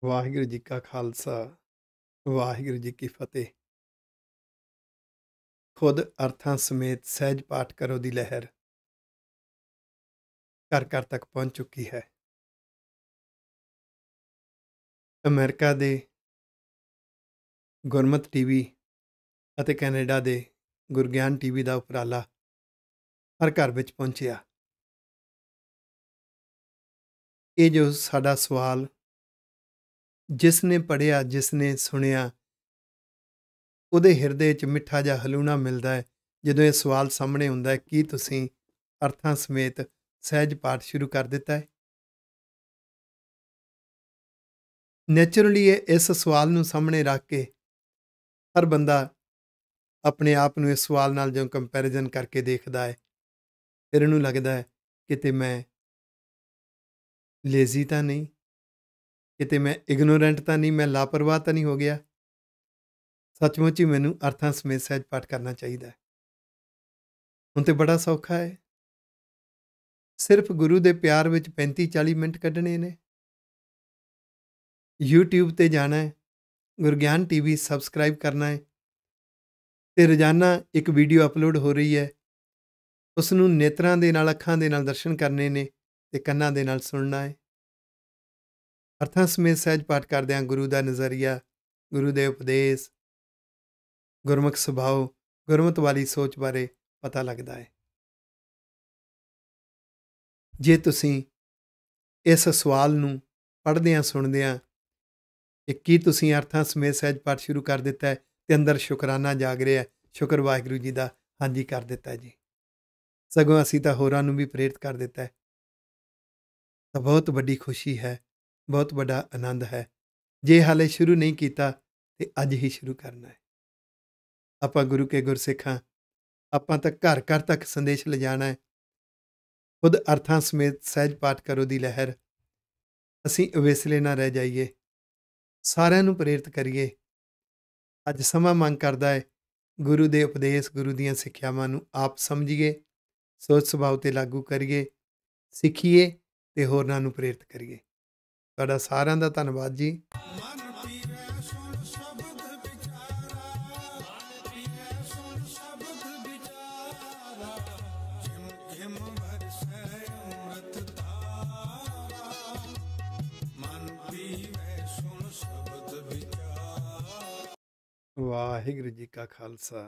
ਵਾਹਿਗੁਰੂ ਜੀ ਕਾ ਖਾਲਸਾ ਵਾਹਿਗੁਰੂ ਜੀ ਕੀ ਫਤਿਹ। ਖੁਦ ਅਰਥਾਂ ਸਮੇਤ ਸਹਿਜ ਪਾਠ ਕਰੋ ਦੀ ਲਹਿਰ ਘਰ ਘਰ ਤੱਕ ਪਹੁੰਚ ਚੁੱਕੀ ਹੈ। ਅਮਰੀਕਾ ਦੇ ਗੁਰਮਤਿ ਟੀਵੀ ਅਤੇ ਕੈਨੇਡਾ ਦੇ ਗੁਰਗਿਆਨ ਟੀਵੀ ਦਾ ਉਪਰਾਲਾ ਹਰ ਘਰ ਵਿੱਚ ਪਹੁੰਚਿਆ। ਇਹ ਜੋ ਸਾਡਾ ਸਵਾਲ ਜਿਸ ਨੇ ਪੜ੍ਹਿਆ, ਜਿਸ ਨੇ ਸੁਣਿਆ, ਉਹਦੇ ਹਿਰਦੇ 'ਚ ਮਿੱਠਾ ਜਿਹਾ ਹਲੂਣਾ ਮਿਲਦਾ ਹੈ ਜਦੋਂ ਇਹ ਸਵਾਲ ਸਾਹਮਣੇ ਹੁੰਦਾ ਹੈ, ਕੀ ਤੁਸੀਂ ਅਰਥਾਂ ਸਮੇਤ ਸਹਿਜ ਪਾਠ ਸ਼ੁਰੂ ਕਰ ਦਿੱਤਾ ਹੈ? ਨੈਚੁਰਲੀ ਇਸ ਸਵਾਲ ਨੂੰ ਸਾਹਮਣੇ ਰੱਖ ਕੇ ਹਰ ਬੰਦਾ ਆਪਣੇ ਆਪ ਨੂੰ ਇਸ ਸਵਾਲ ਨਾਲ ਜਦੋਂ ਕੰਪੈਰੀਜ਼ਨ ਕਰਕੇ ਦੇਖਦਾ ਹੈ, ਫਿਰ ਇਹਨੂੰ ਲੱਗਦਾ ਹੈ ਕਿਤੇ ਮੈਂ ਲੇਜ਼ੀ ਤਾਂ ਨਹੀਂ, ਕਿਤੇ ਮੈਂ ਇਗਨੋਰੈਂਟ ਤਾਂ ਨਹੀਂ, ਮੈਂ ਲਾਪਰਵਾਹ ਤਾਂ ਨਹੀਂ ਹੋ ਗਿਆ। ਸੱਚਮੁੱਚ ਹੀ ਮੈਨੂੰ ਅਰਥਾਂ ਸਮੇਤ ਸਹਿਜ ਪਾਠ ਕਰਨਾ ਚਾਹੀਦਾ ਹੈ। ਹੁਣ ਤੇ ਬੜਾ ਸੌਖਾ ਹੈ, ਸਿਰਫ ਗੁਰੂ ਦੇ ਪਿਆਰ ਵਿੱਚ 35-40 ਮਿੰਟ ਕੱਢਣੇ ਨੇ। YouTube ਤੇ ਜਾਣਾ ਹੈ, ਗੁਰਗਿਆਨ ਟੀਵੀ ਸਬਸਕ੍ਰਾਈਬ ਕਰਨਾ ਹੈ ਤੇ ਰੋਜ਼ਾਨਾ ਇੱਕ ਵੀਡੀਓ ਅਪਲੋਡ ਹੋ ਰਹੀ ਹੈ, ਉਸ ਨੂੰ ਨੇਤਰਾਂ ਦੇ ਨਾਲ, ਅੱਖਾਂ ਦੇ ਨਾਲ ਦਰਸ਼ਨ ਕਰਨੇ ਨੇ ਤੇ ਕੰਨਾਂ ਦੇ ਨਾਲ ਸੁਣਨਾ ਹੈ। ਅਰਥਾਂ ਸਮੇਤ ਸਹਿਜ ਪਾਠ ਕਰਦਿਆਂ ਗੁਰੂ ਦਾ ਨਜ਼ਰੀਆ, ਗੁਰੂ ਦੇ ਉਪਦੇਸ਼, ਗੁਰਮੁਖ ਸੁਭਾਅ, ਗੁਰਮਤਿ ਵਾਲੀ ਸੋਚ ਬਾਰੇ ਪਤਾ ਲੱਗਦਾ ਹੈ। ਜੇ ਤੁਸੀਂ ਇਸ ਸਵਾਲ ਨੂੰ ਪੜ੍ਹਦਿਆਂ ਸੁਣਦਿਆਂ ਕਿ ਕੀ ਤੁਸੀਂ ਅਰਥਾਂ ਸਮੇਤ ਸਹਿਜ ਪਾਠ ਸ਼ੁਰੂ ਕਰ ਦਿੱਤਾ ਹੈ ਤੇ ਅੰਦਰ ਸ਼ੁਕਰਾਨਾ ਜਾਗ ਰਿਹਾ ਹੈ, ਸ਼ੁਕਰ ਵਾਹਿਗੁਰੂ ਜੀ ਦਾ, ਹਾਂਜੀ ਕਰ ਦਿੱਤਾ ਜੀ, ਸਗੋਂ ਅਸੀਂ ਤਾਂ ਹੋਰਾਂ ਨੂੰ ਵੀ ਪ੍ਰੇਰਿਤ ਕਰ ਦਿੱਤਾ ਹੈ, ਤਾਂ ਬਹੁਤ ਵੱਡੀ ਖੁਸ਼ੀ ਹੈ, ਬਹੁਤ ਵੱਡਾ ਆਨੰਦ ਹੈ। ਜੇ ਹਾਲੇ ਸ਼ੁਰੂ ਨਹੀਂ ਕੀਤਾ ਤੇ ਅੱਜ ਹੀ ਸ਼ੁਰੂ ਕਰਨਾ ਹੈ। ਆਪਾਂ ਗੁਰੂ ਕੇ ਗੁਰਸਿੱਖਾਂ, ਆਪਾਂ ਤਾਂ ਘਰ ਘਰ ਤੱਕ ਸੰਦੇਸ਼ ਲਿਜਾਣਾ ਹੈ। ਖੁਦ ਅਰਥਾਂ ਸਮੇਤ ਸਹਿਜ ਪਾਠ ਕਰੋ ਦੀ ਲਹਿਰ, ਅਸੀਂ ਅਵੇਸਲੇ ਨਾ ਰਹਿ ਜਾਈਏ, ਸਾਰਿਆਂ ਨੂੰ ਪ੍ਰੇਰਿਤ ਕਰੀਏ। ਅੱਜ ਸਮਾਂ ਮੰਗ ਕਰਦਾ ਹੈ ਗੁਰੂ ਦੇ ਉਪਦੇਸ਼, ਗੁਰੂ ਦੀਆਂ ਸਿੱਖਿਆਵਾਂ ਨੂੰ ਆਪ ਸਮਝੀਏ, ਸੋਚ ਸੁਭਾਅ 'ਤੇ ਲਾਗੂ ਕਰੀਏ, ਸਿੱਖੀਏ ਤੇ ਹੋਰਨਾਂ ਨੂੰ ਪ੍ਰੇਰਿਤ ਕਰੀਏ। ਤੁਹਾਡਾ ਸਾਰਿਆਂ ਦਾ ਧੰਨਵਾਦ ਜੀ। ਵਾਹਿਗੁਰੂ ਜੀ ਕਾ ਖਾਲਸਾ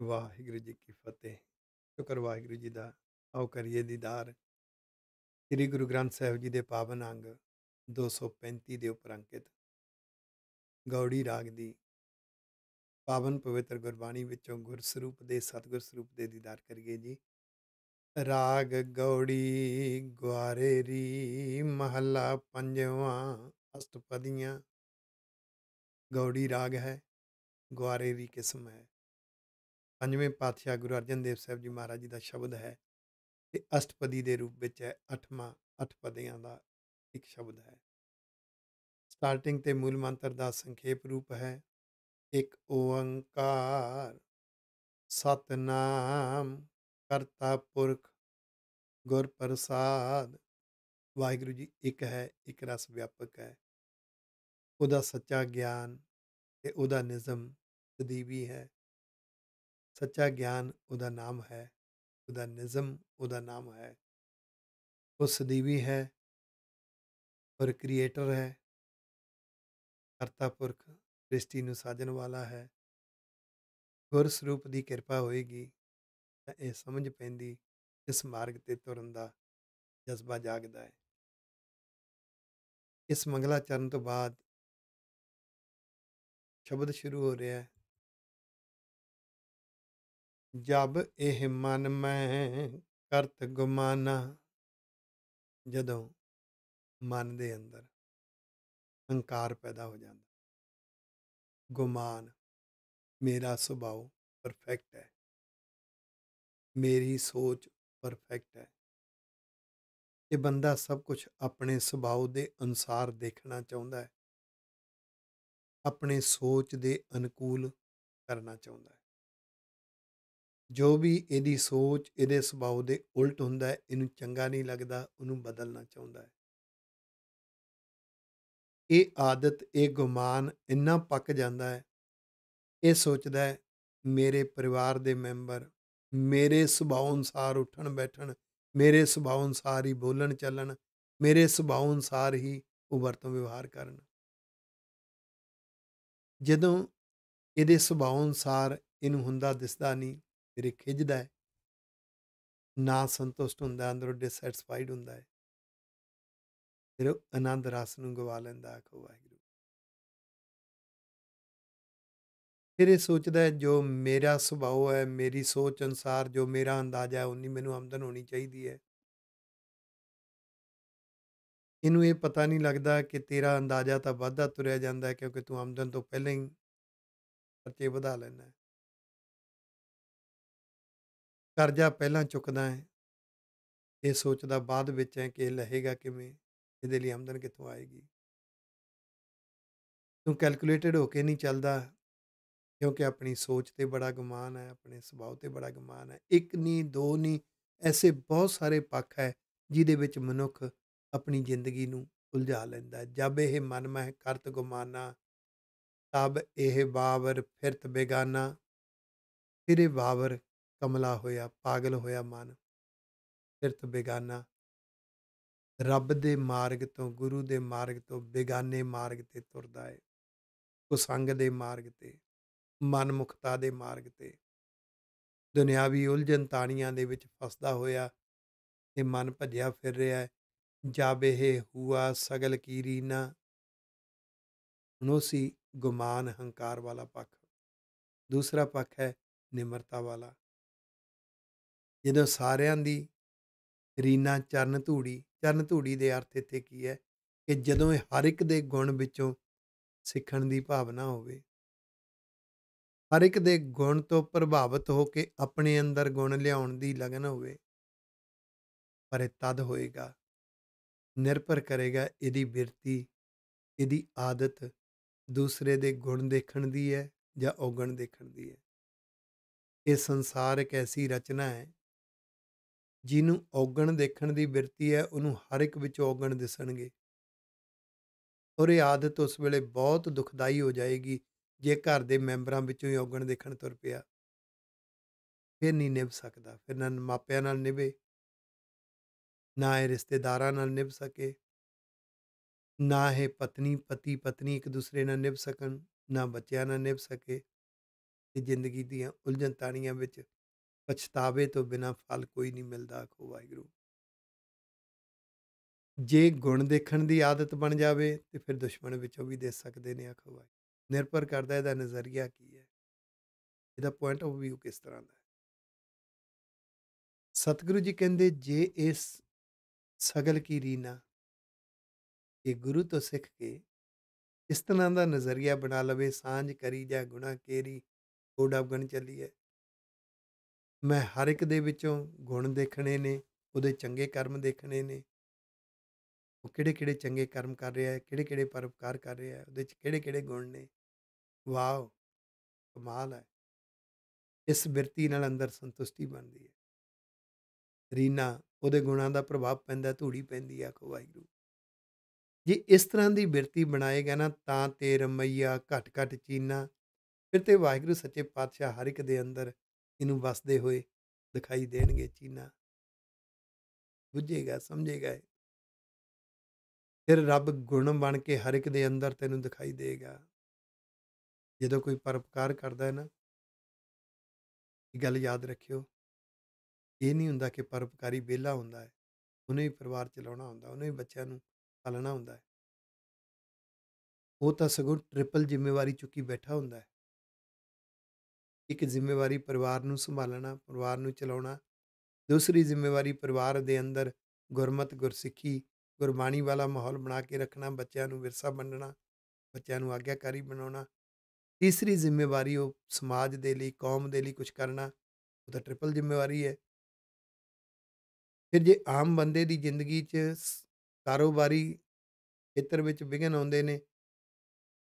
ਵਾਹਿਗੁਰੂ ਜੀ ਕੀ ਫਤਿਹ। ਸ਼ੁਕਰ ਵਾਹਿਗੁਰੂ ਜੀ ਦਾ। ਆਓ ਕਰੀਏ ਦੀਦਾਰ ਸ੍ਰੀ ਗੁਰੂ ਗ੍ਰੰਥ ਸਾਹਿਬ ਜੀ ਦੇ ਪਾਵਨ ਅੰਗ 235 ਦੇ ਉੱਪਰ ਅੰਕਿਤ ਗੌੜੀ ਰਾਗ ਦੀ ਪਾਵਨ ਪਵਿੱਤਰ ਗੁਰਬਾਣੀ ਵਿੱਚੋਂ ਗੁਰਸਰੂਪ ਦੇ, ਸਤਿਗੁਰ ਸਰੂਪ ਦੇ ਦੀਦਾਰ ਕਰੀਏ ਜੀ। ਰਾਗ ਗੌੜੀ ਗੁਆਰੇ ਰੀ, ਮਹੱਲਾ ਪੰਜਵਾਂ, ਅਸ਼ਟਪਦੀਆਂ। ਗੌੜੀ ਰਾਗ ਹੈ, ਗੁਆਰੇ ਰੀ ਕਿਸਮ ਹੈ। ਪੰਜਵੇਂ ਪਾਤਸ਼ਾਹ ਗੁਰੂ ਅਰਜਨ ਦੇਵ ਸਾਹਿਬ ਜੀ ਮਹਾਰਾਜ ਜੀ ਦਾ ਸ਼ਬਦ ਹੈ ਤੇ ਅਸ਼ਟਪਦੀ ਦੇ ਰੂਪ ਵਿੱਚ ਹੈ। 8ਵਾਂ 8 ਪਦੀਆਂ ਦਾ ਇੱਕ ਸ਼ਬਦ ਹੈ। ਸਟਾਰਟਿੰਗ ਤੇ ਮੂਲ ਮੰਤਰ ਦਾ ਸੰਖੇਪ ਰੂਪ ਹੈ। ਇੱਕ ਓੰਕਾਰ ਸਤਨਾਮ ਕਰਤਾ ਪੁਰਖ ਗੁਰ ਪ੍ਰਸਾਦ। ਵਾਹਿਗੁਰੂ ਜੀ ਇੱਕ ਹੈ, ਇੱਕ ਰਸ ਵਿਆਪਕ ਹੈ। ਉਹਦਾ ਸੱਚਾ ਗਿਆਨ ਤੇ ਉਹਦਾ ਨਿਜ਼ਮ ਸਦੀਵੀ ਹੈ। ਸੱਚਾ ਗਿਆਨ ਉਹਦਾ ਨਾਮ ਹੈ, ਉਹਦਾ ਨਿਜ਼ਮ ਉਹਦਾ ਨਾਮ ਹੈ। ਉਹ ਸਦੀਵੀ ਹੈ ਔਰ ਕ੍ਰੀਏਟਰ ਹੈ। ਕਰਤਾ ਪੁਰਖ ਸ੍ਰਿਸ਼ਟੀ ਨੂੰ ਸਾਜਣ ਵਾਲਾ ਹੈ। ਗੁਰ ਸਰੂਪ ਦੀ ਕਿਰਪਾ ਹੋਏਗੀ ਤਾਂ ਇਹ ਸਮਝ ਪੈਂਦੀ, ਇਸ ਮਾਰਗ ਤੇ ਤੁਰਨ ਦਾ ਜਜ਼ਬਾ ਜਾਗਦਾ ਹੈ। ਇਸ ਮੰਗਲਾਚਰਨ ਤੋਂ ਬਾਅਦ ਸ਼ਬਦ ਸ਼ੁਰੂ ਹੋ ਰਿਹਾ ਹੈ। ਜਬ ਇਹ ਮਨ ਮੈਂ ਕਰਤ ਗੁਮਾਨਾ। ਜਦੋਂ ਮਨ ਦੇ ਅੰਦਰ ਹੰਕਾਰ ਪੈਦਾ ਹੋ ਜਾਂਦਾ, ਗੁਮਾਨ, ਮੇਰਾ ਸੁਭਾਅ ਪਰਫੈਕਟ ਹੈ, ਮੇਰੀ ਸੋਚ ਪਰਫੈਕਟ ਹੈ। ਇਹ ਬੰਦਾ ਸਭ ਕੁਝ ਆਪਣੇ ਸੁਭਾਅ ਦੇ ਅਨੁਸਾਰ ਦੇਖਣਾ ਚਾਹੁੰਦਾ ਹੈ, ਆਪਣੇ ਸੋਚ ਦੇ ਅਨੁਕੂਲ ਕਰਨਾ ਚਾਹੁੰਦਾ ਹੈ। ਜੋ ਵੀ ਇਹਦੀ ਸੋਚ, ਇਹਦੇ ਸੁਭਾਅ ਦੇ ਉਲਟ ਹੁੰਦਾ ਹੈ, ਇਹਨੂੰ ਚੰਗਾ ਨਹੀਂ ਲੱਗਦਾ, ਉਹਨੂੰ ਬਦਲਣਾ ਚਾਹੁੰਦਾ ਹੈ। ਇਹ ਆਦਤ, ਇਹ ਗੁਮਾਨ ਇੰਨਾ ਪੱਕ ਜਾਂਦਾ ਹੈ, ਇਹ ਸੋਚਦਾ ਹੈ ਮੇਰੇ ਪਰਿਵਾਰ ਦੇ ਮੈਂਬਰ ਮੇਰੇ ਸੁਭਾਅ ਅਨੁਸਾਰ ਉੱਠਣ ਬੈਠਣ, ਮੇਰੇ ਸੁਭਾਅ ਅਨੁਸਾਰ ਹੀ ਬੋਲਣ ਚੱਲਣ, ਮੇਰੇ ਸੁਭਾਅ ਅਨੁਸਾਰ ਹੀ ਉਹ ਵਰਤੋਂ ਵਿਵਹਾਰ ਕਰਨ। ਜਦੋਂ ਇਹਦੇ ਸੁਭਾਅ ਅਨੁਸਾਰ ਇਹਨੂੰ ਹੁੰਦਾ ਦਿਸਦਾ ਨਹੀਂ, ਫਿਰ ਇਹ ਖਿੱਝਦਾ ਹੈ, ਨਾ ਸੰਤੁਸ਼ਟ ਹੁੰਦਾ, ਅੰਦਰੋਂ ਡਿਸਸੈਟਿਸਫਾਈਡ ਹੁੰਦਾ ਹੈ, ਫਿਰ ਉਹ ਆਨੰਦ ਰਸ ਨੂੰ ਗਵਾ ਲੈਂਦਾ। ਆਖੋ ਵਾਹਿਗੁਰੂ। ਫਿਰ ਇਹ ਸੋਚਦਾ ਹੈ ਜੋ ਮੇਰਾ ਸੁਭਾਅ ਹੈ, ਮੇਰੀ ਸੋਚ ਅਨੁਸਾਰ ਜੋ ਮੇਰਾ ਅੰਦਾਜ਼ਾ ਹੈ, ਉਨੀ ਮੈਨੂੰ ਆਮਦਨ ਹੋਣੀ ਚਾਹੀਦੀ ਹੈ। ਇਹਨੂੰ ਇਹ ਪਤਾ ਨਹੀਂ ਲੱਗਦਾ ਕਿ ਤੇਰਾ ਅੰਦਾਜ਼ਾ ਤਾਂ ਵੱਧਦਾ ਤੁਰਿਆ ਜਾਂਦਾ ਹੈ, ਕਿਉਂਕਿ ਤੂੰ ਆਮਦਨ ਤੋਂ ਪਹਿਲਾਂ ਹੀ ਖਰਚੇ ਵਧਾ ਲੈਂਦਾ ਹੈ। ਕਰਜ਼ਾ ਪਹਿਲਾਂ ਚੁੱਕਦਾ ਹੈ, ਇਹ ਸੋਚਦਾ ਬਾਅਦ ਵਿੱਚ ਹੈ ਕਿ ਇਹ ਲਹੇਗਾ ਕਿਵੇਂ, ਇਹਦੇ ਲਈ ਆਮਦਨ ਕਿੱਥੋਂ ਆਏਗੀ। ਤੂੰ ਕੈਲਕੂਲੇਟਡ ਹੋ ਕੇ ਨਹੀਂ ਚੱਲਦਾ, ਕਿਉਂਕਿ ਆਪਣੀ ਸੋਚ 'ਤੇ ਬੜਾ ਗੁਮਾਨ ਹੈ, ਆਪਣੇ ਸੁਭਾਅ 'ਤੇ ਬੜਾ ਗੁਮਾਨ ਹੈ। ਇੱਕ ਨਹੀਂ, ਦੋ ਨਹੀਂ, ਐਸੇ ਬਹੁਤ ਸਾਰੇ ਪੱਖ ਹੈ ਜਿਹਦੇ ਵਿੱਚ ਮਨੁੱਖ ਆਪਣੀ ਜ਼ਿੰਦਗੀ ਨੂੰ ਉਲਝਾ ਲੈਂਦਾ ਹੈ। ਜਬ ਇਹ ਮਨ ਮਹਿ ਕਰਤ ਗੁਮਾਨਾ, ਤਬ ਇਹ ਬਾਵਰ ਫਿਰਤ ਬੇਗਾਨਾ। ਫਿਰ ਇਹ ਬਾਵਰ ਕਮਲਾ ਹੋਇਆ, ਪਾਗਲ ਹੋਇਆ ਮਨ, ਫਿਰਤ ਬੇਗਾਨਾ। ਰੱਬ ਦੇ ਮਾਰਗ ਤੋਂ, ਗੁਰੂ ਦੇ ਮਾਰਗ ਤੋਂ ਬੇਗਾਨੇ ਮਾਰਗ 'ਤੇ ਤੁਰਦਾ ਹੈ। ਕੁਸੰਗ ਦੇ ਮਾਰਗ 'ਤੇ, ਮਨਮੁਖਤਾ ਦੇ ਮਾਰਗ 'ਤੇ, ਦੁਨਿਆਵੀ ਉਲਝਣ ਤਾਣੀਆਂ ਦੇ ਵਿੱਚ ਫਸਦਾ ਹੋਇਆ ਇਹ ਮਨ ਭੱਜਿਆ ਫਿਰ ਰਿਹਾ ਹੈ। ਜਬ ਇਹ ਹੂਆ ਸਗਲ ਕੀ ਰੀਨਾ, ਹੁਣ ਉਹ ਸੀ ਗੁਮਾਨ, ਹੰਕਾਰ ਵਾਲਾ ਪੱਖ। ਦੂਸਰਾ ਪੱਖ ਹੈ ਨਿਮਰਤਾ ਵਾਲਾ। ਜਦੋਂ ਸਾਰਿਆਂ ਦੀ ਰੀਨਾ ਚਰਨ ਧੂੜੀ, ਚਰਨ ਧੂੜੀ ਦੇ ਅਰਥ ਇੱਥੇ ਕੀ ਹੈ ਕਿ ਜਦੋਂ ਇਹ ਹਰ ਇੱਕ ਦੇ ਗੁਣ ਵਿੱਚੋਂ ਸਿੱਖਣ ਦੀ ਭਾਵਨਾ ਹੋਵੇ, ਹਰ ਇੱਕ ਦੇ ਗੁਣ ਤੋਂ ਪ੍ਰਭਾਵਿਤ ਹੋ ਕੇ ਆਪਣੇ ਅੰਦਰ ਗੁਣ ਲਿਆਉਣ ਦੀ ਲਗਨ ਹੋਵੇ, ਪਰ ਇਹ ਤਦ ਹੋਏਗਾ, ਨਿਰਭਰ ਕਰੇਗਾ ਇਹਦੀ ਬਿਰਤੀ, ਇਹਦੀ ਆਦਤ ਦੂਸਰੇ ਦੇ ਗੁਣ ਦੇਖਣ ਦੀ ਹੈ ਜਾਂ ਔਗਣ ਦੇਖਣ ਦੀ ਹੈ। ਇਹ ਸੰਸਾਰ ਇੱਕ ਐਸੀ ਰਚਨਾ ਹੈ, ਜਿਹਨੂੰ ਔਗਣ ਦੇਖਣ ਦੀ ਬਿਰਤੀ ਹੈ, ਉਹਨੂੰ ਹਰ ਇੱਕ ਵਿੱਚ ਔਗਣ ਦਿਸਣਗੇ, ਔਰ ਇਹ ਆਦਤ ਉਸ ਵੇਲੇ ਬਹੁਤ ਦੁਖਦਾਈ ਹੋ ਜਾਏਗੀ ਜੇ ਘਰ ਦੇ ਮੈਂਬਰਾਂ ਵਿੱਚੋਂ ਹੀ ਔਗਣ ਦੇਖਣ ਤੁਰ ਪਿਆ। ਫਿਰ ਨਹੀਂ ਨਿਭ ਸਕਦਾ, ਫਿਰ ਨਾ ਮਾਪਿਆਂ ਨਾਲ ਨਿਭੇ, ਨਾ ਇਹ ਰਿਸ਼ਤੇਦਾਰਾਂ ਨਾਲ ਨਿਭ ਸਕੇ, ਨਾ ਇਹ ਪਤੀ ਪਤਨੀ ਇੱਕ ਦੂਸਰੇ ਨਾਲ ਨਿਭ ਸਕਣ, ਨਾ ਬੱਚਿਆਂ ਨਾਲ ਨਿਭ ਸਕੇ। ਤੇ ਜ਼ਿੰਦਗੀ ਦੀਆਂ ਉਲਝਣ ਤਾਣੀਆਂ ਵਿੱਚ ਪਛਤਾਵੇ ਤੋਂ ਬਿਨਾਂ ਫਲ ਕੋਈ ਨਹੀਂ ਮਿਲਦਾ। ਆਖੋ ਵਾਹਿਗੁਰੂ। ਜੇ ਗੁਣ ਦੇਖਣ ਦੀ ਆਦਤ ਬਣ ਜਾਵੇ ਤੇ ਫਿਰ ਦੁਸ਼ਮਣ ਵਿੱਚੋਂ ਵੀ ਦੇਖ ਸਕਦੇ ਨੇ। ਆਖੋ ਵਾਹਿਗੁਰੂ। ਨਿਰਭਰ ਕਰਦਾ ਇਹਦਾ ਨਜ਼ਰੀਆ ਕੀ ਹੈ, ਇਹਦਾ ਪੁਆਇੰਟ ਆਫ ਵਿਊ ਕਿਸ ਤਰ੍ਹਾਂ ਦਾ ਹੈ। ਸਤਿਗੁਰੂ ਜੀ ਕਹਿੰਦੇ ਜੇ ਇਸ ਸਗਲ ਕੀ ਰੀਨਾ, ਇਹ ਗੁਰੂ ਤੋਂ ਸਿੱਖ ਕੇ ਇਸ ਤਰ੍ਹਾਂ ਦਾ ਨਜ਼ਰੀਆ ਬਣਾ ਲਵੇ, ਸਾਂਝ ਕਰੀ ਜਾਂ ਗੁਣਾ ਕੇਰੀ ਕੋਡ ਅਵਗਣ ਚੱਲੀਏ। ਮੈਂ ਹਰ ਇੱਕ ਦੇ ਵਿੱਚੋਂ ਗੁਣ ਦੇਖਣੇ ਨੇ, ਉਹਦੇ ਚੰਗੇ ਕਰਮ ਦੇਖਣੇ ਨੇ, ਉਹ ਕਿਹੜੇ ਕਿਹੜੇ ਚੰਗੇ ਕਰਮ ਕਰ ਰਿਹਾ ਹੈ, ਕਿਹੜੇ ਕਿਹੜੇ ਪਰਉਪਕਾਰ ਕਰ ਰਿਹਾ ਹੈ, ਉਹਦੇ 'ਚ ਕਿਹੜੇ ਕਿਹੜੇ ਗੁਣ ਨੇ। ਵਾਓ, ਕਮਾਲ ਹੈ। ਇਸ ਬਿਰਤੀ ਨਾਲ ਅੰਦਰ ਸੰਤੁਸ਼ਟੀ ਬਣਦੀ ਹੈ। ਰੀਨਾ, ਉਹਦੇ ਗੁਣਾਂ ਦਾ ਪ੍ਰਭਾਵ ਪੈਂਦਾ, ਧੂੜੀ ਪੈਂਦੀ ਹੈ। ਆਖੋ ਵਾਹਿਗੁਰੂ। ਜੇ ਇਸ ਤਰ੍ਹਾਂ ਦੀ ਬਿਰਤੀ ਬਣਾਏਗਾ ਨਾ, ਤਾਂ ਤੇ ਰਮਈਆ ਘਟ ਘਟ ਚੀਨਾ, ਫਿਰ ਤੇ ਵਾਹਿਗੁਰੂ ਸੱਚੇ ਪਾਤਸ਼ਾਹ ਹਰ ਇੱਕ ਦੇ ਅੰਦਰ ਇਹਨੂੰ ਵਸਦੇ ਹੋਏ ਦਿਖਾਈ ਦੇਣਗੇ। ਚੀਨਾ ਬੁੱਝੇਗਾ, ਸਮਝੇਗਾ ਇਹ। ਫਿਰ ਰੱਬ ਗੁਣ ਬਣ ਕੇ ਹਰ ਇੱਕ ਦੇ ਅੰਦਰ ਤੈਨੂੰ ਦਿਖਾਈ ਦੇਗਾ। ਜਦੋਂ ਕੋਈ ਪਰਉਪਕਾਰ ਕਰਦਾ ਹੈ ਨਾ, ਇਹ ਗੱਲ ਯਾਦ ਰੱਖਿਓ, ਇਹ ਨਹੀਂ ਹੁੰਦਾ ਕਿ ਪਰਉਪਕਾਰੀ ਵਿਹਲਾ ਹੁੰਦਾ ਹੈ। ਉਹਨੇ ਵੀ ਪਰਿਵਾਰ ਚਲਾਉਣਾ ਹੁੰਦਾ, ਉਹਨੇ ਵੀ ਬੱਚਿਆਂ ਨੂੰ ਪਾਲਣਾ ਹੁੰਦਾ ਹੈ। ਉਹ ਤਾਂ ਸਗੋਂ ਟ੍ਰਿਪਲ ਜ਼ਿੰਮੇਵਾਰੀ ਚੁੱਕੀ ਬੈਠਾ ਹੁੰਦਾ ਹੈ। ਇੱਕ ਜ਼ਿੰਮੇਵਾਰੀ ਪਰਿਵਾਰ ਨੂੰ ਸੰਭਾਲਣਾ, ਪਰਿਵਾਰ ਨੂੰ ਚਲਾਉਣਾ। ਦੂਸਰੀ ਜ਼ਿੰਮੇਵਾਰੀ ਪਰਿਵਾਰ ਦੇ ਅੰਦਰ ਗੁਰਮਤਿ, ਗੁਰਸਿੱਖੀ, ਗੁਰਬਾਣੀ ਵਾਲਾ ਮਾਹੌਲ ਬਣਾ ਕੇ ਰੱਖਣਾ, ਬੱਚਿਆਂ ਨੂੰ ਵਿਰਸਾ ਵੰਡਣਾ, ਬੱਚਿਆਂ ਨੂੰ ਆਗਿਆਕਾਰੀ ਬਣਾਉਣਾ। ਤੀਸਰੀ ਜ਼ਿੰਮੇਵਾਰੀ ਉਹ ਸਮਾਜ ਦੇ ਲਈ, ਕੌਮ ਦੇ ਲਈ ਕੁਛ ਕਰਨਾ, ਉਹ ਤਾਂ ਟ੍ਰਿਪਲ ਜ਼ਿੰਮੇਵਾਰੀ ਹੈ। ਫਿਰ ਜੇ ਆਮ ਬੰਦੇ ਦੀ ਜ਼ਿੰਦਗੀ 'ਚ ਕਾਰੋਬਾਰੀ ਖੇਤਰ ਵਿੱਚ ਵਿਘਨ ਆਉਂਦੇ ਨੇ,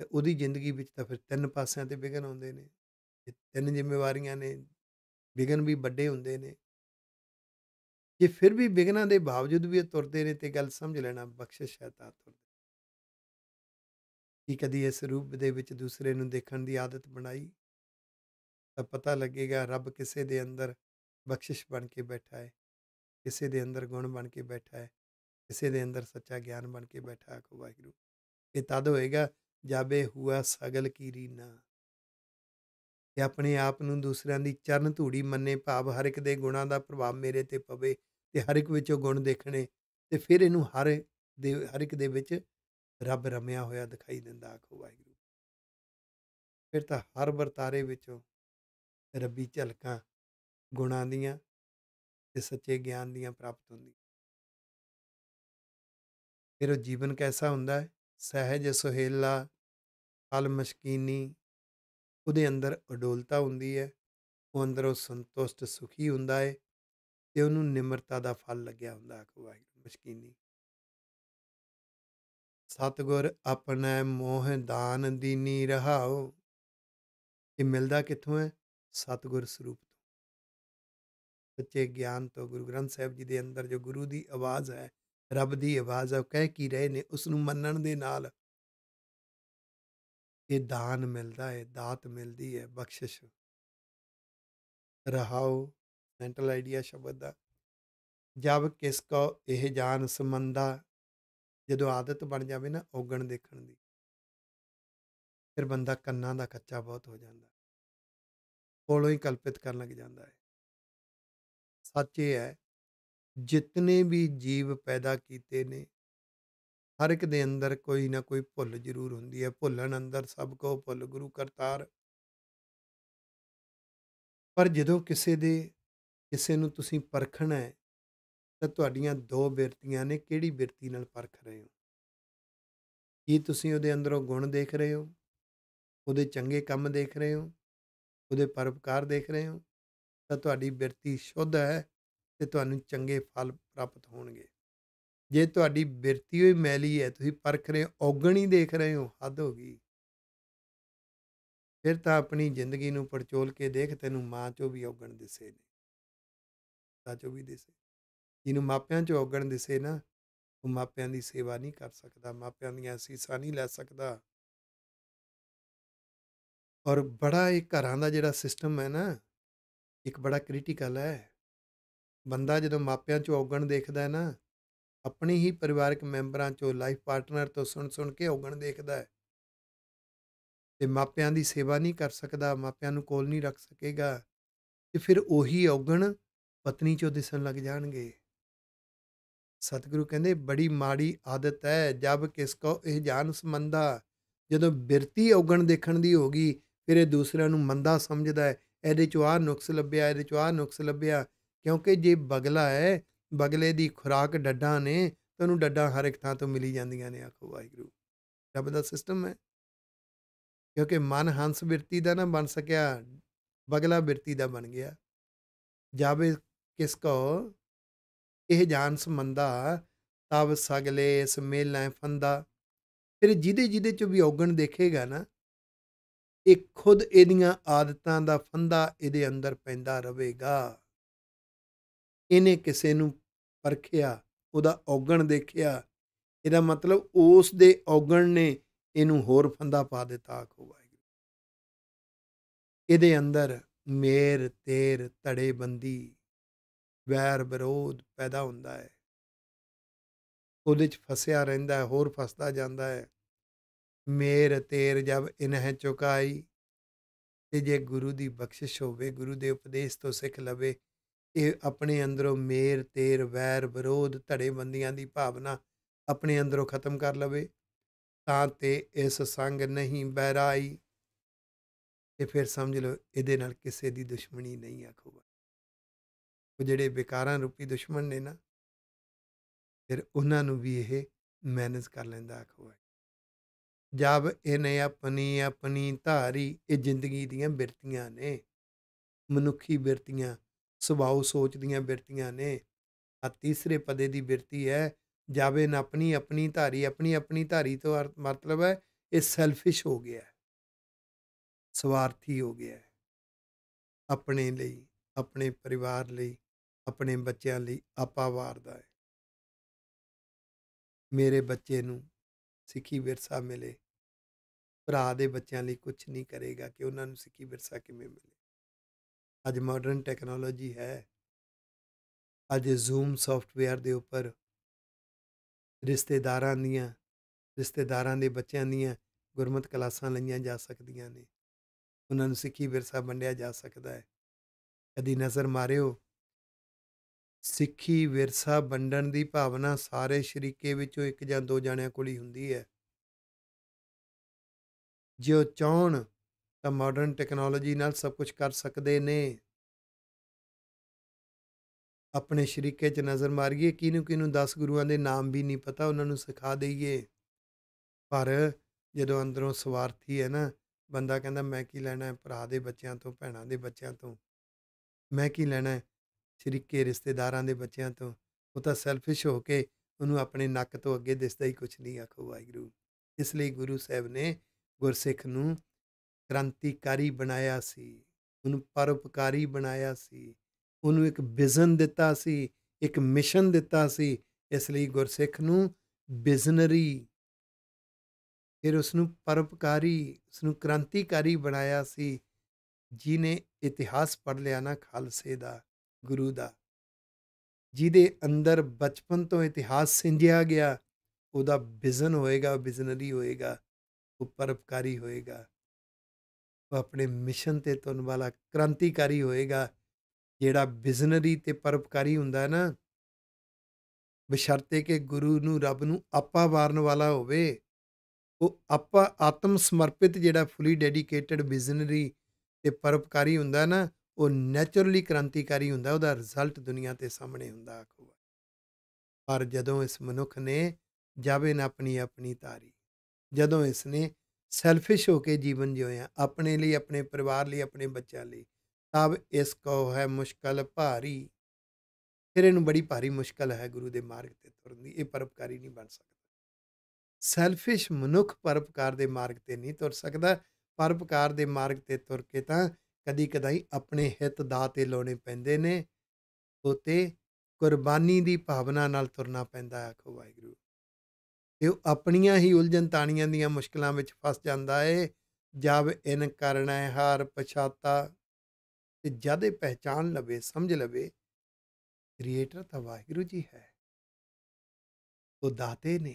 ਤੇ ਉਹਦੀ ਜ਼ਿੰਦਗੀ ਵਿੱਚ ਤਾਂ ਫਿਰ ਤਿੰਨ ਪਾਸਿਆਂ 'ਤੇ ਵਿਘਨ ਆਉਂਦੇ ਨੇ। ਇਹ ਤਿੰਨ ਜ਼ਿੰਮੇਵਾਰੀਆਂ ਨੇ, ਵਿਘਨ ਵੀ ਵੱਡੇ ਹੁੰਦੇ ਨੇ। ਜੇ ਫਿਰ ਵੀ ਵਿਘਨਾਂ ਦੇ ਬਾਵਜੂਦ ਵੀ ਇਹ ਤੁਰਦੇ ਨੇ, ਤੇ ਗੱਲ ਸਮਝ ਲੈਣਾ ਬਖਸ਼ਿਸ਼ ਹੈ ਤਾਂ ਤੁਰਦੇ। ਕਿ ਕਦੀ ਇਸ ਰੂਪ ਦੇ ਵਿੱਚ ਦੂਸਰੇ ਨੂੰ ਦੇਖਣ ਦੀ ਆਦਤ ਬਣਾਈ ਤਾਂ ਪਤਾ ਲੱਗੇਗਾ ਰੱਬ ਕਿਸੇ ਦੇ ਅੰਦਰ ਬਖਸ਼ਿਸ਼ ਬਣ ਕੇ ਬੈਠਾ ਹੈ, ਕਿਸੇ ਦੇ ਅੰਦਰ ਗੁਣ ਬਣ ਕੇ ਬੈਠਾ ਹੈ, ਕਿਸੇ ਦੇ ਅੰਦਰ ਸੱਚਾ ਗਿਆਨ ਬਣ ਕੇ ਬੈਠਾ। ਆਖੋ ਵਾਹਿਗੁਰੂ। ਇਹ ਤਦ ਹੋਏਗਾ ਜਾਬੇ ਹੁਆ ਸਗਲ ਕੀ ਰੀਨਾ, ਕਿ ਆਪਣੇ ਆਪ ਨੂੰ ਦੂਸਰਿਆਂ ਦੀ ਚਰਨ ਧੂੜੀ ਮੰਨੇ, ਭਾਵ ਹਰ ਇੱਕ ਦੇ ਗੁਣਾਂ ਦਾ ਪ੍ਰਭਾਵ ਮੇਰੇ ਤੇ ਪਵੇ ਤੇ ਹਰ ਇੱਕ ਵਿੱਚੋਂ ਗੁਣ ਦੇਖਣੇ, ਤੇ ਫਿਰ ਇਹਨੂੰ ਹਰ ਇੱਕ ਦੇ ਵਿੱਚ ਰੱਬ ਰਮਿਆ ਹੋਇਆ ਦਿਖਾਈ ਦਿੰਦਾ। ਆਖੋ ਵਾਹਿਗੁਰੂ। ਫਿਰ ਤਾਂ ਹਰ ਵਰਤਾਰੇ ਵਿੱਚੋਂ ਰੱਬੀ ਝਲਕਾਂ ਗੁਣਾਂ ਦੀਆਂ ਤੇ ਸੱਚੇ ਗਿਆਨ ਦੀਆਂ ਪ੍ਰਾਪਤ ਹੁੰਦੀਆਂ। ਫਿਰ ਉਹ ਜੀਵਨ ਕੈਸਾ ਹੁੰਦਾ ਹੈ? ਸਹਿਜ ਸੁਹੇਲਾ, ਫਲ ਮਸ਼ਕੀਨੀ, ਉਹਦੇ ਅੰਦਰ ਅਡੋਲਤਾ ਹੁੰਦੀ ਹੈ, ਉਹ ਅੰਦਰੋਂ ਸੰਤੁਸ਼ਟ ਸੁਖੀ ਹੁੰਦਾ ਹੈ ਤੇ ਉਹਨੂੰ ਨਿਮਰਤਾ ਦਾ ਫਲ ਲੱਗਿਆ ਹੁੰਦਾ। ਆਖੋ ਵਾਹਿਗੁਰੂ। ਮਸ਼ਕੀਨੀ। ਸਤਿਗੁਰ ਆਪਣਾ ਮੋਹ ਦਾਨ ਦੀਨੀ ਰਹਾਓ। ਇਹ ਮਿਲਦਾ ਕਿੱਥੋਂ ਹੈ? ਸਤਿਗੁਰ ਸਰੂਪ ਤੋਂ, ਸੱਚੇ ਗਿਆਨ ਤੋਂ। ਗੁਰੂ ਗ੍ਰੰਥ ਸਾਹਿਬ ਜੀ ਦੇ ਅੰਦਰ ਜੋ ਗੁਰੂ ਦੀ ਆਵਾਜ਼ ਹੈ, ਰੱਬ ਦੀ ਆਵਾਜ਼ ਹੈ, ਉਹ ਕਹਿ ਕੀ ਰਹੇ ਨੇ, ਉਸ ਨੂੰ ਮੰਨਣ ਦੇ ਨਾਲ ਇਹ ਦਾਨ ਮਿਲਦਾ ਹੈ, ਦਾਤ ਮਿਲਦੀ ਹੈ, ਬਖਸ਼ਿਸ਼। ਰਹਾਓ ਸੈਂਟਰਲ ਆਈਡੀਆ ਸ਼ਬਦ ਦਾ। ਜਬ ਕਿਸ ਕੋ ਇਹ ਜਾਨ ਸੰਬੰਧਾ, ਜਦੋਂ ਆਦਤ ਬਣ ਜਾਵੇ ਨਾ ਔਗਣ ਦੇਖਣ ਦੀ, ਫਿਰ ਬੰਦਾ ਕੰਨਾਂ ਦਾ ਕੱਚਾ ਬਹੁਤ ਹੋ ਜਾਂਦਾ, ਕੋਲੋਂ ਹੀ ਕਲਪਿਤ ਕਰਨ ਲੱਗ ਜਾਂਦਾ ਹੈ। ਸੱਚ ਇਹ ਹੈ, ਜਿਤਨੇ ਵੀ ਜੀਵ ਪੈਦਾ ਕੀਤੇ ਨੇ, ਹਰ ਇੱਕ ਦੇ ਅੰਦਰ ਕੋਈ ਨਾ ਕੋਈ ਭੁੱਲ ਜ਼ਰੂਰ ਹੁੰਦੀ ਹੈ। ਭੁੱਲਣ ਅੰਦਰ ਸਭ ਕੋ ਭੁੱਲ ਗੁਰੂ ਕਰਤਾਰ। ਪਰ ਜਦੋਂ ਕਿਸੇ ਨੂੰ ਤੁਸੀਂ ਪਰਖਣਾ ਹੈ ਤਾਂ ਤੁਹਾਡੀਆਂ ਦੋ ਬਿਰਤੀਆਂ ਨੇ, ਕਿਹੜੀ ਬਿਰਤੀ ਨਾਲ ਪਰਖ ਰਹੇ ਹੋ? ਕੀ ਤੁਸੀਂ ਉਹਦੇ ਅੰਦਰੋਂ ਗੁਣ ਦੇਖ ਰਹੇ ਹੋ, ਉਹਦੇ ਚੰਗੇ ਕੰਮ ਦੇਖ ਰਹੇ ਹੋ, ਉਹਦੇ ਪਰਉਪਕਾਰ ਦੇਖ ਰਹੇ ਹੋ, ਤਾਂ ਤੁਹਾਡੀ ਬਿਰਤੀ ਸ਼ੁੱਧ ਹੈ ਤੇ ਤੁਹਾਨੂੰ ਚੰਗੇ ਫਲ ਪ੍ਰਾਪਤ ਹੋਣਗੇ। ਜੇ ਤੁਹਾਡੀ ਬਿਰਤੀ ਹੋਈ ਮੈਲੀ ਹੈ, ਤੁਸੀਂ ਪਰਖ ਰਹੇ ਹੋ, ਔਗਣ ਹੀ ਦੇਖ ਰਹੇ ਹੋ, ਹੱਦ ਹੋ ਗਈ। ਫਿਰ ਤਾਂ ਆਪਣੀ ਜ਼ਿੰਦਗੀ ਨੂੰ ਪੜਚੋਲ ਕੇ ਦੇਖ, ਤੈਨੂੰ ਮਾਂ ਚੋਂ ਵੀ ਔਗਣ ਦਿਸੇ ਨੇ, ਪਿਤਾ ਚੋਂ ਵੀ ਦਿਸੇ। ਜਿਹਨੂੰ ਮਾਪਿਆਂ ਚੋਂ ਔਗਣ ਦਿਸੇ ਨਾ, ਉਹ ਮਾਪਿਆਂ ਦੀ ਸੇਵਾ ਨਹੀਂ ਕਰ ਸਕਦਾ, ਮਾਪਿਆਂ ਦੀਆਂ ਅਸੀਸਾਂ ਨਹੀਂ ਲੈ ਸਕਦਾ। ਔਰ ਬੜਾ ਇਹ ਘਰਾਂ ਦਾ ਜਿਹੜਾ ਸਿਸਟਮ ਹੈ ਨਾ, ਇੱਕ ਬੜਾ ਕ੍ਰਿਟੀਕਲ ਹੈ। ਬੰਦਾ ਜਦੋਂ ਮਾਪਿਆਂ ਚੋਂ ਔਗਣ ਦੇਖਦਾ ਹੈ ਨਾ, ਆਪਣੇ ਹੀ ਪਰਿਵਾਰਕ ਮੈਂਬਰਾਂ ਚੋਂ, ਲਾਈਫ ਪਾਰਟਨਰ ਤੋਂ ਸੁਣ ਕੇ ਔਗਣ ਦੇਖਦਾ ਹੈ ਤੇ ਮਾਪਿਆਂ ਦੀ ਸੇਵਾ ਨਹੀਂ ਕਰ ਸਕਦਾ, ਮਾਪਿਆਂ ਨੂੰ ਕੋਲ ਨਹੀਂ ਰੱਖ ਸਕੇਗਾ, ਤੇ ਫਿਰ ਉਹੀ ਔਗਣ ਪਤਨੀ ਚੋਂ ਦਿਸਣ ਲੱਗ ਜਾਣਗੇ। ਸਤਿਗੁਰੂ ਕਹਿੰਦੇ ਬੜੀ ਮਾੜੀ ਆਦਤ ਹੈ, ਜਬ ਕਿਸ ਕੋ ਇਹ ਜਾਨ ਸੰਬੰਧਾ। ਜਦੋਂ ਬਿਰਤੀ ਔਗਣ ਦੇਖਣ ਦੀ ਹੋ ਗਈ, ਫਿਰ ਇਹ ਦੂਸਰਿਆਂ ਨੂੰ ਮੰਦਾ ਸਮਝਦਾ ਹੈ, ਇਹਦੇ 'ਚੋਂ ਆਹ ਨੁਕਸ ਲੱਭਿਆ, ਇਹਦੇ 'ਚੋਂ ਆਹ ਨੁਕਸ ਲੱਭਿਆ। ਕਿਉਂਕਿ ਜੇ ਬਗਲਾ ਹੈ, ਬਗਲੇ ਦੀ ਖੁਰਾਕ ਡੱਡਾਂ ਨੇ, ਤਾਂ ਉਹਨੂੰ ਡੱਡਾਂ ਹਰ ਇੱਕ ਥਾਂ ਤੋਂ ਮਿਲੀ ਜਾਂਦੀਆਂ ਨੇ। ਆਖੋ ਵਾਹਿਗੁਰੂ। ਰੱਬ ਦਾ ਸਿਸਟਮ ਹੈ। ਕਿਉਂਕਿ ਮਨ ਹੰਸ ਬਿਰਤੀ ਦਾ ਨਾ ਬਣ ਸਕਿਆ, ਬਗਲਾ ਬਿਰਤੀ ਦਾ ਬਣ ਗਿਆ। ਜਾਵੇ ਕਿਸ ਕੋ ਇਹ ਜਾਨ ਸੰਬੰਧਾ, ਤਬ ਸਗਲੇ ਇਸ ਮੇਲਾਂ ਫੰਦਾ। ਫਿਰ ਜਿਹਦੇ ਚੋਂ ਵੀ ਔਗਣ ਦੇਖੇਗਾ ਨਾ, ਇਹ ਖੁਦ ਇਹਦੀਆਂ ਆਦਤਾਂ ਦਾ ਫੰਦਾ ਇਹਦੇ ਅੰਦਰ ਪੈਂਦਾ ਰਹੇਗਾ। ਇਹਨੇ ਕਿਸੇ ਨੂੰ ਪਰਖਿਆ, ਉਹਦਾ ਔਗਣ ਦੇਖਿਆ, ਇਹਦਾ ਮਤਲਬ ਉਸ ਦੇ ਔਗਣ ਨੇ ਇਹਨੂੰ ਹੋਰ ਫੰਦਾ ਪਾ ਦਿੱਤਾ। ਆਖੋ ਵਾਹਿਗੁਰੂ। ਇਹਦੇ ਅੰਦਰ ਮੇਰ ਤੇਰ ਧੜੇਬੰਦੀ, ਵੈਰ ਵਿਰੋਧ ਪੈਦਾ ਹੁੰਦਾ ਹੈ, ਉਹਦੇ 'ਚ ਫਸਿਆ ਰਹਿੰਦਾ ਹੈ, ਹੋਰ ਫਸਦਾ ਜਾਂਦਾ ਹੈ। ਮੇਰ ਤੇਰ ਜਬ ਇਨਹਿ ਚੁਕਾਈ। ਤੇ ਜੇ ਗੁਰੂ ਦੀ ਬਖਸ਼ਿਸ਼ ਹੋਵੇ, ਗੁਰੂ ਦੇ ਉਪਦੇਸ਼ ਤੋਂ ਸਿੱਖ ਲਵੇ, ਇਹ ਆਪਣੇ ਅੰਦਰੋਂ ਮੇਰ ਤੇਰ ਵੈਰ ਵਿਰੋਧ ਧੜੇਬੰਦੀਆਂ ਦੀ ਭਾਵਨਾ ਆਪਣੇ ਅੰਦਰੋਂ ਖਤਮ ਕਰ ਲਵੇ, ਤਾਂ ਤੇ ਇਸ ਸੰਗ ਨਹੀਂ ਬਹਿਰਾਈ। ਤੇ ਫਿਰ ਸਮਝ ਲਓ ਇਹਦੇ ਨਾਲ ਕਿਸੇ ਦੀ ਦੁਸ਼ਮਣੀ ਨਹੀਂ। ਆਖੋ ਉਹ ਜਿਹੜੇ ਵਿਕਾਰਾਂ ਰੂਪੀ ਦੁਸ਼ਮਣ ਨੇ ਨਾ, ਫਿਰ ਉਹਨਾਂ ਨੂੰ ਵੀ ਇਹ ਮੈਨੇਜ ਕਰ ਲੈਂਦਾ। ਆਖੋ ਜਬ ਇਹਨੇ ਆਪਣੀ ਧਾਰੀ। ਇਹ ਜ਼ਿੰਦਗੀ ਦੀਆਂ ਬਿਰਤੀਆਂ ਨੇ, ਮਨੁੱਖੀ ਬਿਰਤੀਆਂ, ਸੁਭਾਅ ਸੋਚ ਦੀਆਂ ਬਿਰਤੀਆਂ ਨੇ। ਆ ਤੀਸਰੇ ਪਦੇ ਦੀ ਬਿਰਤੀ ਹੈ, ਜਬ ਇਹਨ ਆਪਣੀ ਧਾਰੀ। ਆਪਣੀ ਧਾਰੀ ਤੋਂ ਮਤਲਬ ਹੈ ਇਹ ਸੈਲਫਿਸ਼ ਹੋ ਗਿਆ, ਸਵਾਰਥੀ ਹੋ ਗਿਆ, ਆਪਣੇ ਲਈ, ਆਪਣੇ ਪਰਿਵਾਰ ਲਈ, ਆਪਣੇ ਬੱਚਿਆਂ ਲਈ ਆਪਾ ਵਾਰਦਾ ਹੈ। ਮੇਰੇ ਬੱਚੇ ਨੂੰ ਸਿੱਖੀ ਵਿਰਸਾ ਮਿਲੇ, ਭਰਾ ਦੇ ਬੱਚਿਆਂ ਲਈ ਕੁਝ ਨਹੀਂ ਕਰੇਗਾ ਕਿ ਉਹਨਾਂ ਨੂੰ ਸਿੱਖੀ ਵਿਰਸਾ ਕਿਵੇਂ ਮਿਲੇ। ਅੱਜ ਮਾਡਰਨ ਟੈਕਨੋਲੋਜੀ ਹੈ। ਅੱਜ ਜ਼ੂਮ ਸੌਫਟਵੇਅਰ ਦੇ ਉੱਪਰ ਰਿਸ਼ਤੇਦਾਰਾਂ ਦੀਆਂ ਰਿਸ਼ਤੇਦਾਰਾਂ ਦੇ ਬੱਚਿਆਂ ਦੀਆਂ ਗੁਰਮਤਿ ਕਲਾਸਾਂ ਲਈਆਂ ਜਾ ਸਕਦੀਆਂ ਨੇ। ਉਹਨਾਂ ਨੂੰ ਸਿੱਖੀ ਵਿਰਸਾ ਵੰਡਿਆ ਜਾ ਸਕਦਾ ਹੈ। ਕਦੀ ਨਜ਼ਰ ਮਾਰਿਓ, ਸਿੱਖੀ ਵਿਰਸਾ ਵੰਡਣ ਦੀ ਭਾਵਨਾ ਸਾਰੇ ਸ਼ਰੀਕੇ ਵਿੱਚੋਂ ਇੱਕ ਜਾਂ ਦੋ ਜਾਣਿਆਂ ਕੋਲ ਹੀ ਹੁੰਦੀ ਹੈ। ਜੇ ਉਹ ਚਾਹੁਣ ਤਾਂ ਮਾਡਰਨ ਟੈਕਨੋਲੋਜੀ ਨਾਲ ਸਭ ਕੁਝ ਕਰ ਸਕਦੇ ਨੇ। ਆਪਣੇ ਸ਼ਰੀਕੇ 'ਚ ਨਜ਼ਰ ਮਾਰੀਏ, ਕਿਹਨੂੰ ਕਿਹਨੂੰ 10 ਗੁਰੂਆਂ ਦੇ ਨਾਮ ਵੀ ਨਹੀਂ ਪਤਾ, ਉਹਨਾਂ ਨੂੰ ਸਿਖਾ ਦੇਈਏ। ਪਰ ਜਦੋਂ ਅੰਦਰੋਂ ਸਵਾਰਥੀ ਹੈ ਨਾ, ਬੰਦਾ ਕਹਿੰਦਾ ਮੈਂ ਕੀ ਲੈਣਾ ਹੈ ਭਰਾ ਦੇ ਬੱਚਿਆਂ ਤੋਂ, ਭੈਣਾਂ ਦੇ ਬੱਚਿਆਂ ਤੋਂ, ਮੈਂ ਕੀ ਲੈਣਾ ਹੈ ਸ਼ਰੀਕੇ ਰਿਸ਼ਤੇਦਾਰਾਂ ਦੇ ਬੱਚਿਆਂ ਤੋਂ। ਉਹ ਤਾਂ ਸੈਲਫਿਸ਼ ਹੋ ਕੇ ਉਹਨੂੰ ਆਪਣੇ ਨੱਕ ਤੋਂ ਅੱਗੇ ਦਿਸਦਾ ਹੀ ਕੁਛ ਨਹੀਂ। ਆਖੋ ਵਾਹਿਗੁਰੂ। ਇਸ ਲਈ ਗੁਰੂ ਸਾਹਿਬ ਨੇ ਗੁਰਸਿੱਖ ਨੂੰ ਕ੍ਰਾਂਤੀਕਾਰੀ ਬਣਾਇਆ ਸੀ, ਉਹਨੂੰ ਪਰਉਪਕਾਰੀ ਬਣਾਇਆ ਸੀ, ਉਹਨੂੰ ਇੱਕ ਵਿਜ਼ਨ ਦਿੱਤਾ ਸੀ, ਇੱਕ ਮਿਸ਼ਨ ਦਿੱਤਾ ਸੀ। ਇਸ ਲਈ ਗੁਰਸਿੱਖ ਨੂੰ ਵਿਜ਼ਨਰੀ, ਫਿਰ ਉਸ ਨੂੰ ਪਰਉਪਕਾਰੀ, ਉਸ ਨੂੰ ਕ੍ਰਾਂਤੀਕਾਰੀ ਬਣਾਇਆ ਸੀ। ਜਿਹਨੇ ਇਤਿਹਾਸ ਪੜ੍ਹ ਲਿਆ ਨਾ ਖਾਲਸੇ ਦਾ, ਗੁਰੂ ਦਾ, ਜਿਹਦੇ ਅੰਦਰ ਬਚਪਨ ਤੋਂ ਇਤਿਹਾਸ ਸਿੰਜਿਆ ਗਿਆ, ਉਹਦਾ ਵਿਜ਼ਨ ਹੋਏਗਾ, ਵਿਜ਼ਨਰੀ ਹੋਏਗਾ, ਉਹ ਪਰਉਪਕਾਰੀ ਹੋਏਗਾ, ਉਹ ਆਪਣੇ ਮਿਸ਼ਨ 'ਤੇ ਤੁਰਨ ਵਾਲਾ ਕ੍ਰਾਂਤੀਕਾਰੀ ਹੋਏਗਾ। ਜਿਹੜਾ ਵਿਜ਼ਨਰੀ ਅਤੇ ਪਰਉਪਕਾਰੀ ਹੁੰਦਾ ਹੈ ਨਾ, ਬਸ਼ਰਤੇ ਕਿ ਗੁਰੂ ਨੂੰ, ਰੱਬ ਨੂੰ ਆਪਾ ਵਾਰਨ ਵਾਲਾ ਹੋਵੇ। ਉਹ ਆਪਾ ਆਤਮ ਸਮਰਪਿਤ, ਜਿਹੜਾ ਫੁੱਲੀ ਡੈਡੀਕੇਟਡ ਵਿਜ਼ਨਰੀ ਅਤੇ ਪਰਉਪਕਾਰੀ ਹੁੰਦਾ ਨਾ, ਉਹ ਨੈਚੁਰਲੀ ਕ੍ਰਾਂਤੀਕਾਰੀ ਹੁੰਦਾ। ਉਹਦਾ ਰਿਜ਼ਲਟ ਦੁਨੀਆ 'ਤੇ ਸਾਹਮਣੇ ਹੁੰਦਾ। ਆਖੋ ਪਰ ਜਦੋਂ ਇਸ ਮਨੁੱਖ ਨੇ ਜਾਵੇ ਨਾ ਆਪਣੀ ਆਪਣੀ ਤਾਰੀ, ਜਦੋਂ ਇਸ ਨੇ ਸੈਲਫਿਸ਼ ਹੋ ਕੇ ਜੀਵਨ ਜਿਉਇਆ, ਆਪਣੇ ਲਈ, ਆਪਣੇ ਪਰਿਵਾਰ ਲਈ, ਆਪਣੇ ਬੱਚਿਆਂ ਲਈ, ਤਬ ਇਸ ਕੋ ਹੈ ਮੁਸ਼ਕਲ ਭਾਰੀ। ਫਿਰ ਇਹਨੂੰ ਬੜੀ ਭਾਰੀ ਮੁਸ਼ਕਲ ਹੈ ਗੁਰੂ ਦੇ ਮਾਰਗ 'ਤੇ ਤੁਰਨ ਦੀ। ਇਹ ਪਰਉਪਕਾਰੀ ਨਹੀਂ ਬਣ ਸਕਦਾ। ਸੈਲਫਿਸ਼ ਮਨੁੱਖ ਪਰਉਪਕਾਰ ਦੇ ਮਾਰਗ 'ਤੇ ਨਹੀਂ ਤੁਰ ਸਕਦਾ। ਪਰਉਪਕਾਰ ਦੇ ਮਾਰਗ 'ਤੇ ਤੁਰ ਕੇ ਤਾਂ ਕਦੀ ਕਦਾਈ ਆਪਣੇ ਹਿੱਤ ਦਾਅ 'ਤੇ ਲਾਉਣੇ ਪੈਂਦੇ ਨੇ। ਉਤੇ ਕੁਰਬਾਨੀ ਦੀ ਭਾਵਨਾ ਨਾਲ ਤੁਰਨਾ ਪੈਂਦਾ। ਆਖੋ ਵਾਹਿਗੁਰੂ। ਤੇ ਉਹ ਆਪਣੀਆਂ ਹੀ ਉਲਝਣ ਤਾਣੀਆਂ ਦੀਆਂ ਮੁਸ਼ਕਲਾਂ ਵਿੱਚ ਫਸ ਜਾਂਦਾ ਏ। ਜਬ ਇਨ ਕਰਨਾ ਹਾਰ ਪਛਾਤਾ, ਤੇ ਜਦ ਇਹ ਪਹਿਚਾਣ ਲਵੇ, ਸਮਝ ਲਵੇ ਕ੍ਰੀਏਟਰ ਤਾਂ ਵਾਹਿਗੁਰੂ ਜੀ ਹੈ, ਉਹ ਦਾਤੇ ਨੇ,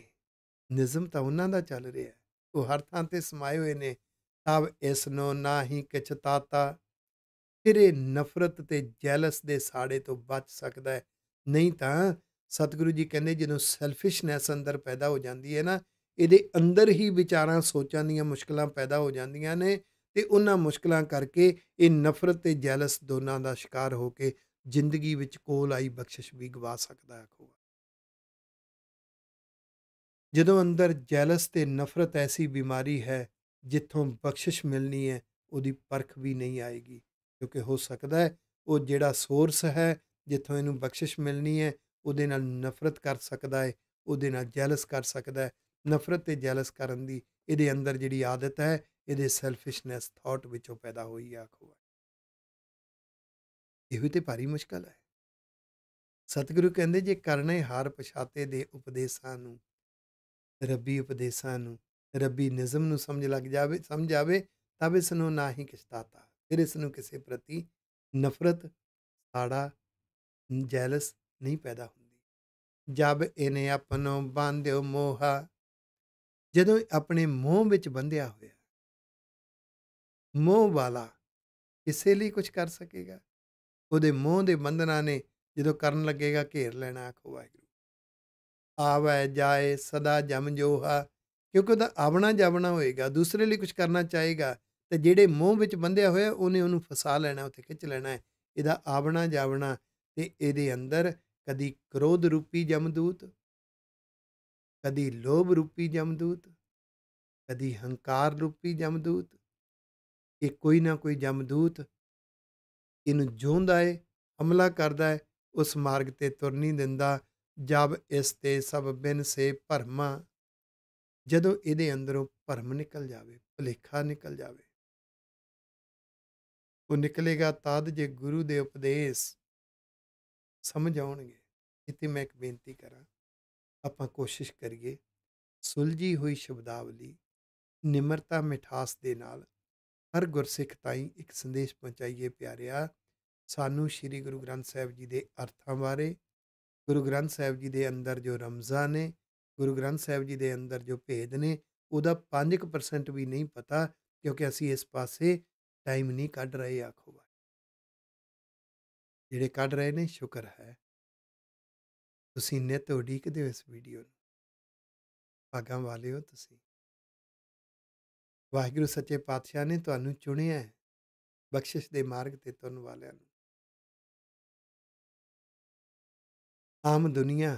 ਨਿਜ਼ਮ ਤਾਂ ਉਹਨਾਂ ਦਾ ਚੱਲ ਰਿਹਾ, ਉਹ ਹਰ ਥਾਂ ਤੇ ਸਮਾਏ ਹੋਏ ਨੇ। ਤਬ ਇਸ ਨੂੰ ਨਾ ਹੀ ਕਿਛ ਤਾਤਾ, ਫਿਰ ਇਹ ਨਫ਼ਰਤ ਤੇ ਜੈਲਸ ਦੇ ਸਾੜੇ ਤੋਂ ਬਚ ਸਕਦਾ ਹੈ। ਨਹੀਂ ਤਾਂ ਸਤਿਗੁਰੂ ਜੀ ਕਹਿੰਦੇ ਜਦੋਂ ਸੈਲਫਿਸ਼ਨੈਸ ਅੰਦਰ ਪੈਦਾ ਹੋ ਜਾਂਦੀ ਹੈ ਨਾ, ਇਹਦੇ ਅੰਦਰ ਹੀ ਵਿਚਾਰਾਂ, ਸੋਚਾਂ ਦੀਆਂ ਮੁਸ਼ਕਲਾਂ ਪੈਦਾ ਹੋ ਜਾਂਦੀਆਂ ਨੇ। ਤੇ ਉਹਨਾਂ ਮੁਸ਼ਕਲਾਂ ਕਰਕੇ ਇਹ ਨਫ਼ਰਤ ਤੇ ਜੈਲਸ ਦੋਨਾਂ ਦਾ ਸ਼ਿਕਾਰ ਹੋ ਕੇ ਜ਼ਿੰਦਗੀ ਵਿੱਚ ਕੋਲ ਆਈ ਬਖਸ਼ਿਸ਼ ਵੀ ਗਵਾ ਸਕਦਾ ਹੈ। ਜਦੋਂ ਅੰਦਰ ਜੈਲਸ ਤੇ ਨਫ਼ਰਤ ਐਸੀ ਬਿਮਾਰੀ ਹੈ, ਜਿੱਥੋਂ ਬਖਸ਼ਿਸ਼ ਮਿਲਣੀ ਹੈ, ਉਹਦੀ ਪਰਖ ਵੀ ਨਹੀਂ ਆਏਗੀ। ਕਿਉਂਕਿ ਹੋ ਸਕਦਾ ਹੈ ਉਹ ਜਿਹੜਾ ਸੋਰਸ ਹੈ ਜਿੱਥੋਂ ਇਹਨੂੰ ਬਖਸ਼ਿਸ਼ ਮਿਲਣੀ ਹੈ, ਉਹਦੇ ਨਾਲ ਨਫ਼ਰਤ ਕਰ ਸਕਦਾ ਹੈ, ਉਹਦੇ ਨਾਲ ਜੈਲਸ ਕਰ ਸਕਦਾ ਹੈ। ਨਫ਼ਰਤ ਤੇ ਜੈਲਸ ਕਰਨ ਦੀ ਇਹਦੇ ਅੰਦਰ ਜਿਹੜੀ ਆਦਤ ਹੈ, ਇਹਦੇ ਸੈਲਫਿਸ਼ਨੈਸ ਥਾਟ ਵਿੱਚੋਂ ਪੈਦਾ ਹੋਈ। ਆਖੋ ਇਹੋ ਤੇ ਭਾਰੀ ਮੁਸ਼ਕਲ ਹੈ। ਸਤਿਗੁਰੂ ਕਹਿੰਦੇ ਜੇ ਕਰਨੇ ਹਾਰ ਪਛਾਤੇ ਦੇ ਉਪਦੇਸ਼ਾਂ ਨੂੰ, ਰੱਬੀ ਉਪਦੇਸ਼ਾਂ ਨੂੰ, ਰੱਬੀ ਨਿਜ਼ਮ ਨੂੰ ਸਮਝ ਆਵੇ ਤਬ ਇਸ ਨੂੰ ਨਾ ਹੀ ਕਿਛ ਤਾਤਾ। ਫਿਰ ਇਸ ਨੂੰ ਕਿਸੇ ਪ੍ਰਤੀ ਨਫ਼ਰਤ, ਸਾੜਾ, ਜੈਲਸ ਨਹੀਂ ਪੈਦਾ ਹੁੰਦੀ। ਜਬ ਇਹਨੇ ਆਪਣੋ ਬਾਂਧਿਓ ਮੋਹਾ, ਜਦੋਂ ਆਪਣੇ ਮੋਹ ਵਿੱਚ ਬੰਧਿਆ ਹੋਇਆ, ਮੋਹ ਵਾਲਾ ਕਿਸੇ ਲਈ ਕੁਝ ਕਰ ਸਕੇਗਾ। ਉਹਦੇ ਮੋਹ ਦੇ ਬੰਧਨਾਂ ਨੇ ਜਦੋਂ ਕਰਨ ਲੱਗੇਗਾ ਘੇਰ ਲੈਣਾ। ਆਖੋ ਵਾਹਿਗੁਰੂ। ਆਵੈ ਜਾਏ ਸਦਾ ਜਮ ਜੋਹਾ, ਕਿਉਂਕਿ ਉਹਦਾ ਆਵਣਾ ਜਾਵਣਾ ਹੋਏਗਾ, ਦੂਸਰੇ ਲਈ ਕੁਝ ਕਰਨਾ ਚਾਹੇਗਾ, ਤੇ ਜਿਹੜੇ ਮੋਹ ਵਿੱਚ ਬੰਧਿਆ ਹੋਇਆ ਉਹਨੇ ਉਹਨੂੰ ਫਸਾ ਲੈਣਾ, ਉੱਥੇ ਖਿੱਚ ਲੈਣਾ ਹੈ। ਇਹਦਾ ਆਵਣਾ ਜਾਵਣਾ, ਤੇ ਇਹਦੇ ਅੰਦਰ ਕਦੀ ਕ੍ਰੋਧ ਰੂਪੀ ਜਮਦੂਤ, ਕਦੀ ਲੋਭ ਰੂਪੀ ਜਮਦੂਤ, ਕਦੀ ਹੰਕਾਰ ਰੂਪੀ ਜਮਦੂਤ। ਇਹ ਕੋਈ ਨਾ ਕੋਈ ਜਮਦੂਤ ਇਹਨੂੰ ਜੋਂਦਾ ਹੈ, ਹਮਲਾ ਕਰਦਾ ਹੈ, ਉਸ ਮਾਰਗ ਤੇ ਤੁਰ ਨਹੀਂ ਦਿੰਦਾ। ਜਬ ਇਸ ਤੇ ਸਭ ਬਿਨ ਸੇ ਭਰਮਾ, ਜਦੋਂ ਇਹਦੇ ਅੰਦਰੋਂ ਭਰਮ ਨਿਕਲ ਜਾਵੇ, ਭੁਲੇਖਾ ਨਿਕਲ ਜਾਵੇ। ਉਹ ਨਿਕਲੇਗਾ ਤਦ ਜੇ ਗੁਰੂ ਦੇ ਉਪਦੇਸ਼ ਸਮਝ ਆਉਣਗੇ। ਇੱਥੇ ਮੈਂ ਇੱਕ ਬੇਨਤੀ ਕਰਾਂ, ਆਪਾਂ ਕੋਸ਼ਿਸ਼ ਕਰੀਏ ਸੁਲਝੀ ਹੋਈ ਸ਼ਬਦਾਵਲੀ ਨਿਮਰਤਾ ਮਿਠਾਸ ਦੇ ਨਾਲ ਹਰ ਗੁਰਸਿੱਖ ਤਾਈਂ ਇੱਕ ਸੰਦੇਸ਼ ਪਹੁੰਚਾਈਏ। ਪਿਆਰਿਆ, ਸਾਨੂੰ ਸ੍ਰੀ ਗੁਰੂ ਗ੍ਰੰਥ ਸਾਹਿਬ ਜੀ ਦੇ ਅਰਥਾਂ ਬਾਰੇ, ਗੁਰੂ ਗ੍ਰੰਥ ਸਾਹਿਬ ਜੀ ਦੇ ਅੰਦਰ ਜੋ ਰਮਜ਼ਾਂ ਨੇ, ਗੁਰੂ ਗ੍ਰੰਥ ਸਾਹਿਬ ਜੀ ਦੇ ਅੰਦਰ ਜੋ ਭੇਦ ਨੇ, ਉਹਦਾ 5% ਵੀ ਨਹੀਂ ਪਤਾ, ਕਿਉਂਕਿ ਅਸੀਂ ਇਸ ਪਾਸੇ ਟਾਈਮ ਨਹੀਂ ਕੱਢ ਰਹੇ। ਆਖੋ ਵਾਹਿਗੁਰੂ। ਜਿਹੜੇ ਕੱਢ ਰਹੇ ਨੇ, ਸ਼ੁਕਰ ਹੈ। ਤੁਸੀਂ ਨਿੱਤ ਉਡੀਕਦੇ ਹੋ ਇਸ ਵੀਡੀਓ ਨੂੰ। ਭਾਗਾਂ ਵਾਲੇ ਹੋ ਤੁਸੀਂ। ਵਾਹਿਗੁਰੂ ਸੱਚੇ ਪਾਤਸ਼ਾਹ ਨੇ ਤੁਹਾਨੂੰ ਚੁਣਿਆ ਹੈ ਬਖਸ਼ਿਸ਼ ਦੇ ਮਾਰਗ ਤੇ ਤੁਰਨ ਵਾਲਿਆਂ ਨੂੰ। ਆਮ ਦੁਨੀਆ